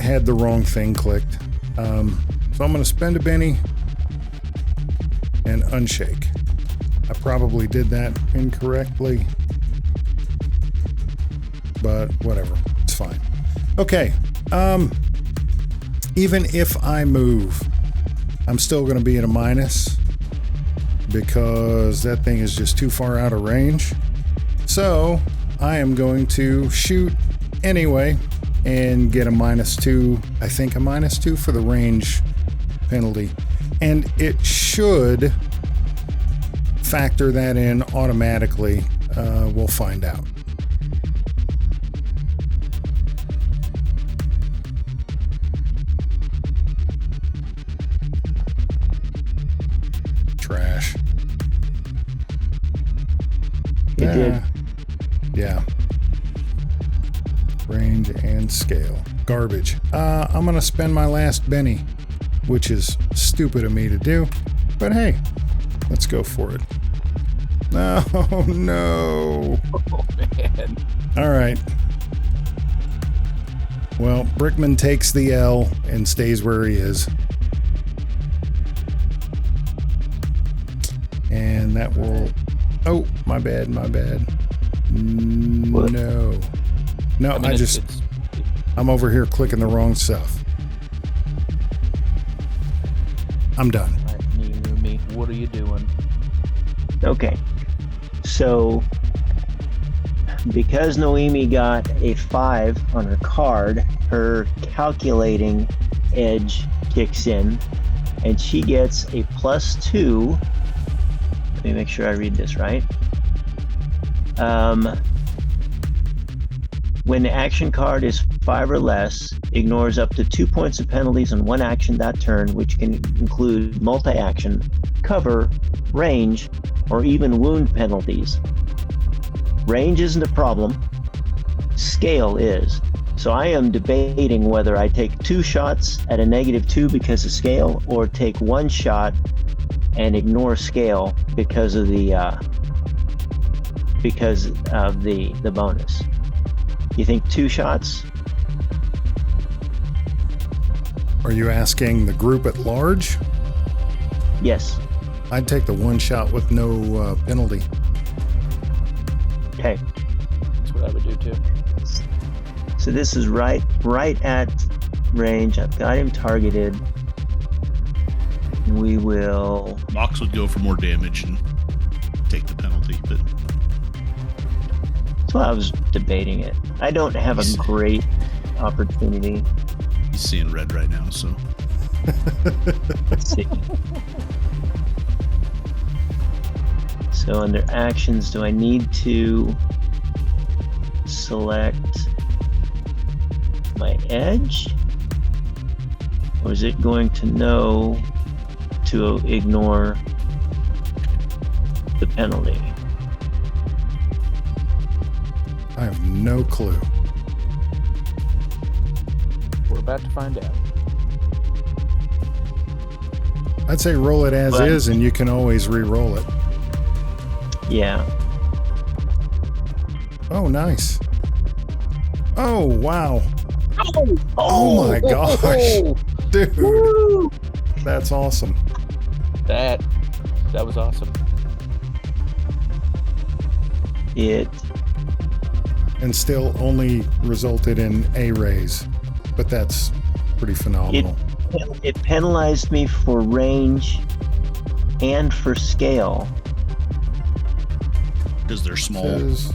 had the wrong thing clicked. So I'm going to spend a Benny and unshake. I probably did that incorrectly, but whatever. It's fine. Okay. Even if I move, I'm still going to be at a minus because that thing is just too far out of range. So I am going to shoot anyway and get a -2. I think a -2 for the range penalty. And it should factor that in automatically. We'll find out. Trash. It did. Yeah. Range and scale. Garbage. I'm going to spend my last Benny, which is stupid of me to do. But hey, let's go for it. No, no. Oh, man. All right. Well, Brickman takes the L and stays where he is. And that will... Oh, my bad, my bad. What? No. No, I mean, I'm over here clicking the wrong stuff. I'm done. All right, me. What are you doing? Okay. So, because Noemi got a 5 on her card, her calculating edge kicks in, and she gets a +2. Let me make sure I read this right. When the action card is 5 or less, ignores up to 2 points of penalties on one action that turn, which can include multi-action, cover, range, or even wound penalties. Range isn't a problem. Scale is. So I am debating whether I take 2 shots at a -2 because of scale, or take 1 shot and ignore scale because of the bonus. You think 2 shots? Are you asking the group at large? Yes. I'd take the 1 shot with no penalty. Okay. That's what I would do too. So this is right at range. I've got him targeted. We will... Mox would go for more damage and take the penalty, but That's why I was debating it. I don't have a great opportunity. he's seeing red right now, so Let's see. So under actions, do I need to select my edge? Or is it going to know to ignore the penalty? I have no clue. We're about to find out. I'd say roll it as But- is, and you can always re-roll it. Yeah. Oh, nice. Oh, wow. Oh, Oh my gosh. Dude, Woo! that's awesome. That was awesome. It And still only resulted in a raise. But that's pretty phenomenal. it penalized me for range and for scale. because they're small. Says-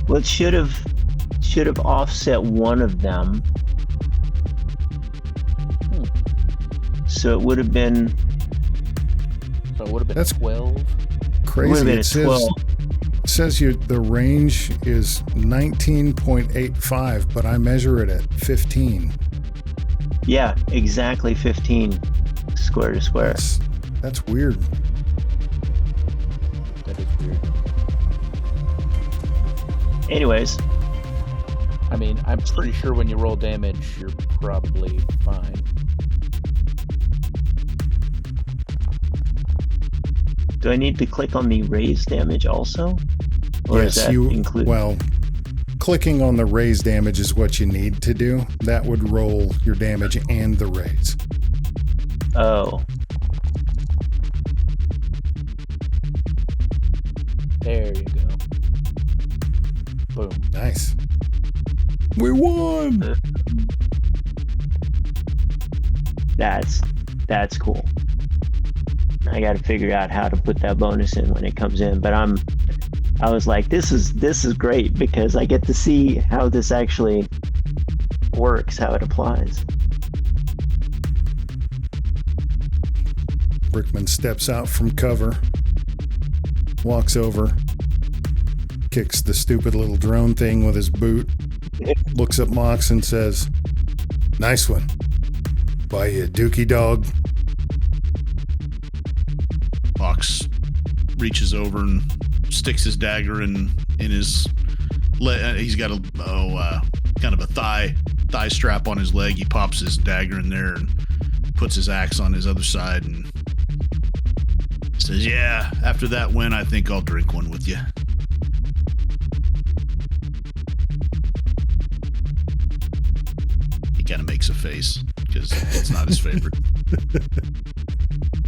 Well, it should have offset one of them. So it would have been So it would have been That's 12. would crazy. have been It a 12. says the range is 19.85, but I measure it at 15. Yeah, exactly 15 square to square. That's weird. That is weird. Anyways, I mean, I'm pretty sure when you roll damage, you're probably fine. do I need to click on the raise damage also? Or is Yes, that included? well, clicking on the raise damage is what you need to do. That would roll your damage and the raise. Oh, There you go. Boom. Nice. We won. that's cool. I got to figure out how to put that bonus in when it comes in, but I was like, this is great because I get to see how this actually works, how it applies. Brickman steps out from cover, walks over, kicks the stupid little drone thing with his boot, looks at Mox and says, "Nice one. Buy you a dookie dog." Mox reaches over and sticks his dagger in his he's got a kind of a thigh strap on his leg. He pops his dagger in there and puts his axe on his other side and says, "Yeah, after that win, I think I'll drink one with you." He kind of makes a face because it's not his favorite.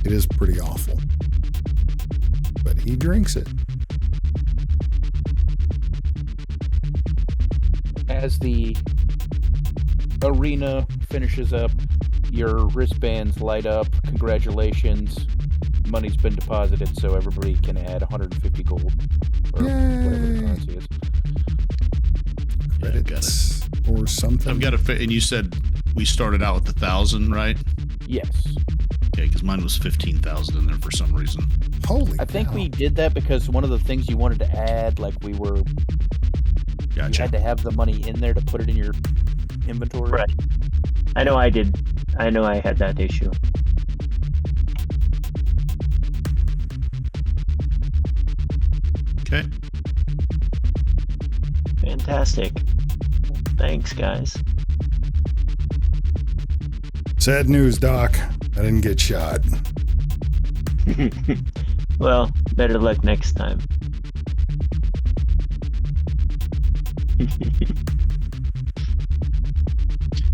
It is pretty awful, but he drinks it. As the arena finishes up, your wristbands light up. Congratulations. Money's been deposited, so everybody can add 150 gold. Or whatever the currency is. Credits or something. I've got and you said we started out with 1,000, right? Yes. Okay, because mine was 15,000 in there for some reason. Holy I think cow. we did that because one of the things you wanted to add, like you Gotcha. had to have the money in there to put it in your inventory. Right. I know I did. I know I had that issue. Okay. Fantastic. Thanks, guys. Sad news, Doc. I didn't get shot. Well, better luck next time.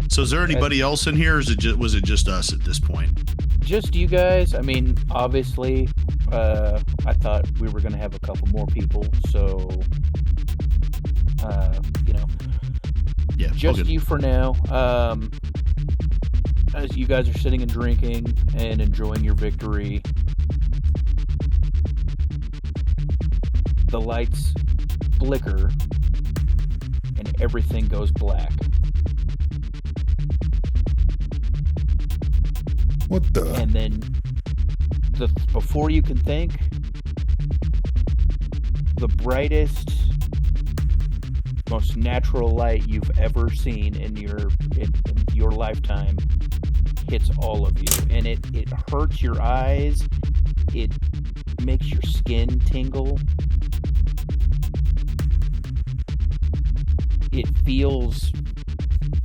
So is there anybody else in here, or was it just us at this point? Just you guys. I mean, obviously, I thought we were going to have a couple more people, so, Yeah, just you for now. As you guys are sitting and drinking and enjoying your victory, the lights flicker and everything goes black. What the? And then, before you can think, the brightest, most natural light you've ever seen in your lifetime hits all of you, and it hurts your eyes. It makes your skin tingle. It feels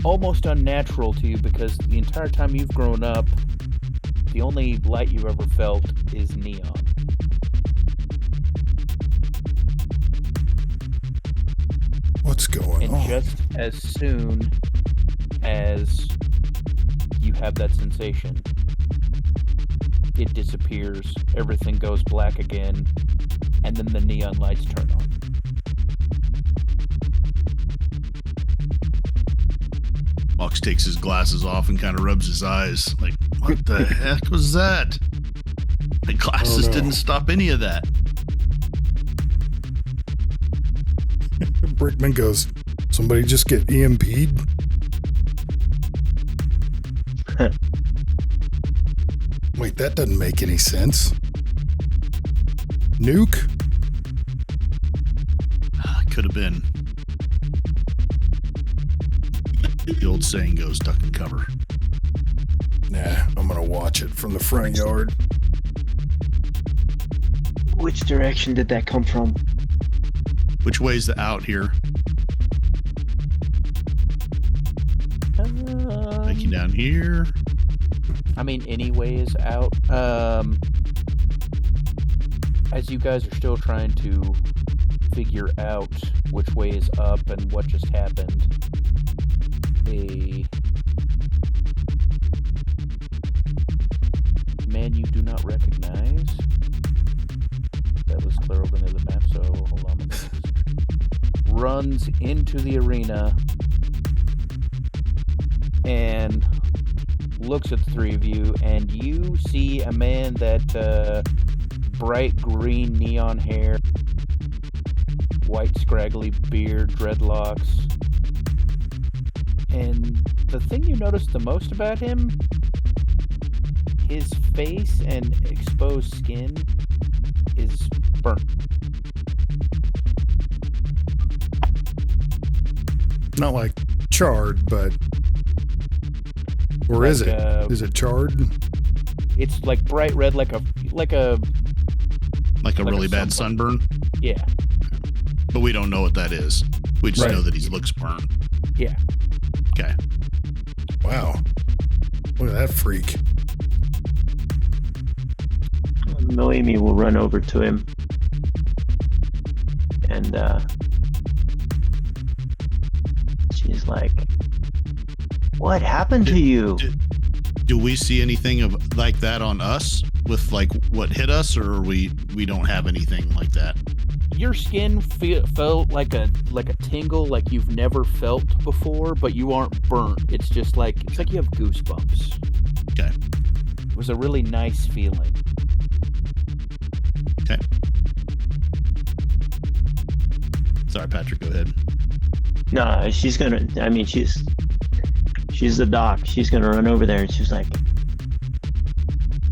almost unnatural to you because the entire time you've grown up, the only light you've ever felt is neon. What's going And on? just as soon as you have that sensation, it disappears, everything goes black again, and then the neon lights turn on. Mox takes his glasses off and kind of rubs his eyes. Like, what the heck was that? The glasses didn't stop any of that. Brickman goes, "Somebody just get EMP'd?" Wait, that doesn't make any sense. Nuke? Could have been. The old saying goes, duck and cover. Nah, I'm gonna watch it from the front yard. Which direction did that come from? Which way's the out here? Taking down here. I mean, any way is out. As you guys are still trying to figure out which way is up and what just happened, a man you do not recognize, that was clear over near the map, so hold on a minute, runs into the arena and looks at the three of you, and you see a man that bright green neon hair, white scraggly beard, dreadlocks. And the thing you notice the most about him, his face and exposed skin is burnt. Not like charred, but or is Like, it? Is it charred? It's like bright red, like a Like a really bad sunburn. sunburn. Yeah. But we don't know what that is. We just Right. know that he looks burnt. Yeah. Okay. Wow. Look at that freak. Noemi will run over to him and she's like, "What happened to you?" Do we see anything of like that on us with like what hit us, or we don't have anything like that? Your skin felt like a tingle like you've never felt before, but you aren't burnt. It's just like you have goosebumps. Okay. It was a really nice feeling. Okay. Sorry, Patrick, go ahead. No, she's gonna. I mean, she's the doc. She's gonna run over there and she's like,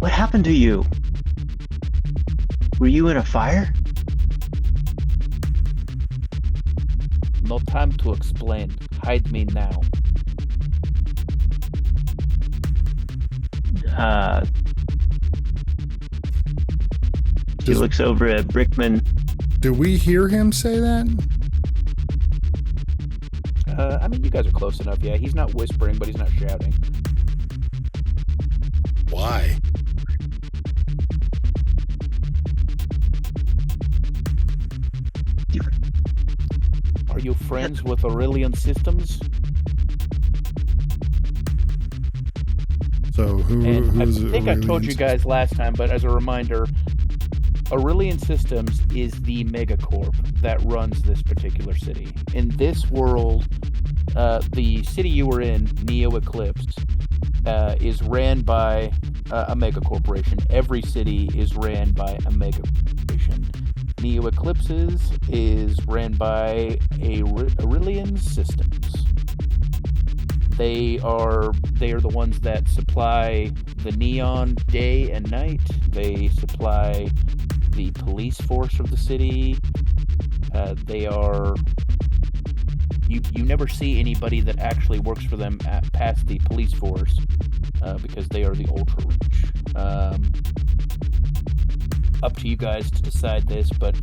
"What happened to you? Were you in a fire?" No time to explain. Hide me now. She looks over at Brickman. Do we hear him say that? I mean, you guys are close enough. Yeah, he's not whispering, but he's not shouting. Why? Are you friends with Aurelian Systems? So And I who's think I told you guys last time, but as a reminder, Aurelian Systems is the megacorp that runs this particular city. In this world, the city you were in, Neo Eclipse, is ran by a megacorporation. Every city is ran by a megacorporation. Neo Eclipses is ran by Aurelian Systems. They are the ones that supply the neon day and night. They supply the police force of the city. They are. You never see anybody that actually works for them past the police force because they are the ultra rich. Up to you guys to decide this, but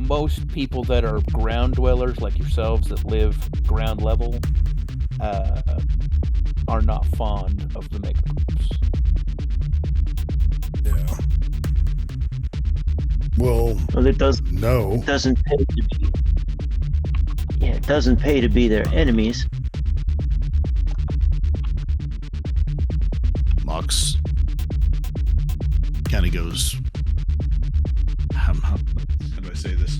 most people that are ground dwellers like yourselves that live ground level are not fond of the megacorps. Yeah. Well, It doesn't pay to be. Yeah, it doesn't pay to be their enemies. Mox kind of goes. How do I say this?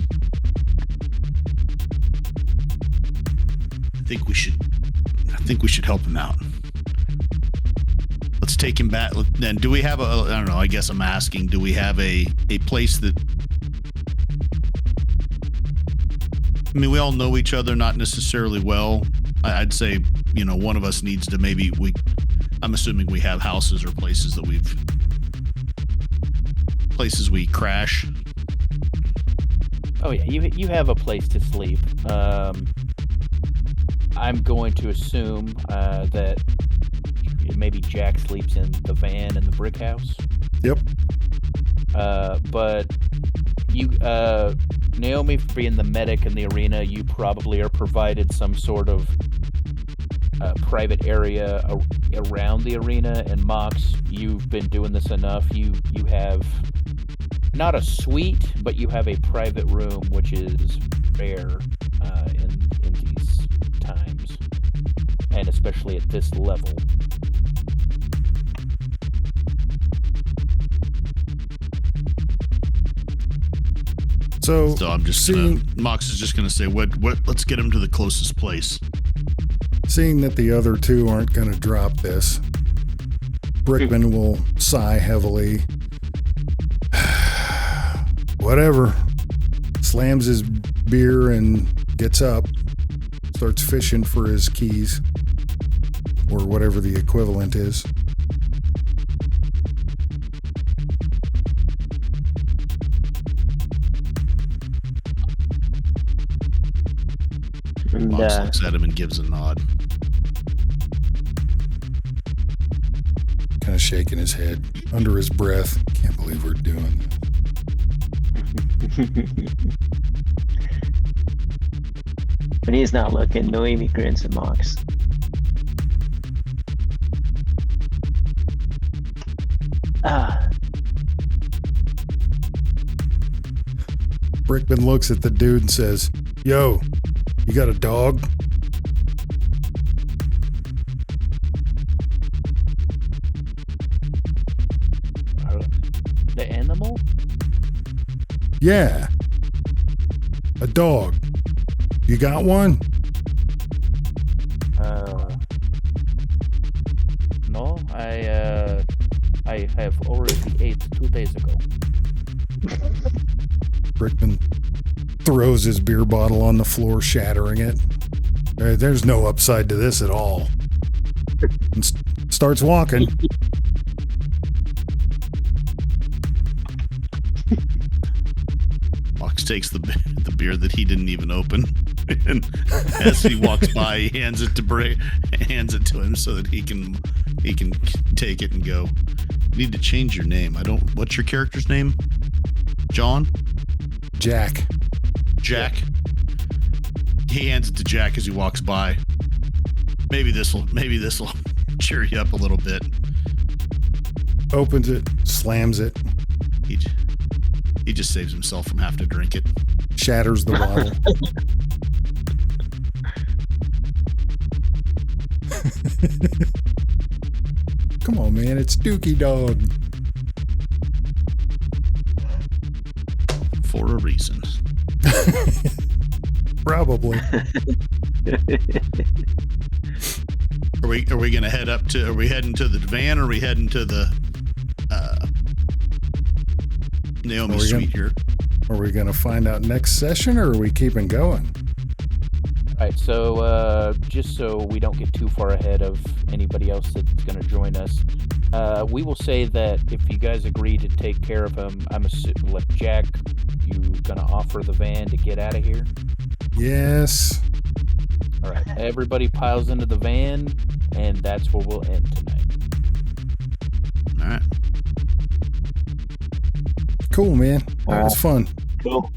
I think we should help him out. Let's take him back. Then, do we have I don't know. I guess I'm asking. Do we have a place that? I mean, we all know each other, not necessarily well. I'd say, one of us needs to I'm assuming we have houses or places that places we crash. Oh yeah, you have a place to sleep. I'm going to assume that maybe Jack sleeps in the van in the brick house. Yep. But you, Naomi, for being the medic in the arena, you probably are provided some sort of private area around the arena. And Mox, you've been doing this enough. You have not a suite, but you have a private room, which is rare in these times, and especially at this level. So I'm just Mox is just gonna say, what? Let's get him to the closest place. Seeing that the other two aren't going to drop this, Brickman will sigh heavily. Whatever. Slams his beer and gets up, starts fishing for his keys, or whatever the equivalent is. Mox looks at him and gives a nod. Kind of shaking his head under his breath. Can't believe we're doing this. When he's not looking, Noemi grins and mocks. Brickman looks at the dude and says, "Yo, you got a dog?" The animal? Yeah. A dog. You got one? No, I have already ate 2 days ago. Brickman throws his beer bottle on the floor, shattering it. There's no upside to this at all. And starts walking. Mox takes the beer that he didn't even open, and as he walks by, he hands it to him so that he can take it and go. You need to change your name. What's your character's name? John? Jack. Jack. He hands it to Jack as he walks by. Maybe this'll cheer you up a little bit. Opens it, slams it. He just saves himself from having to drink it. Shatters the bottle. Come on, man. It's Dookie Dog. For a reason. Probably. Are we gonna head up to? Are we heading to the van? Or are we heading to the Naomi suite here? Are we gonna find out next session, or are we keeping going? All right, so just so we don't get too far ahead of anybody else that's going to join us, we will say that if you guys agree to take care of him, I'm assuming, like, Jack, you going to offer the van to get out of here? Yes. All right, everybody piles into the van, and that's where we'll end tonight. All right. Cool, man. That was fun. Cool.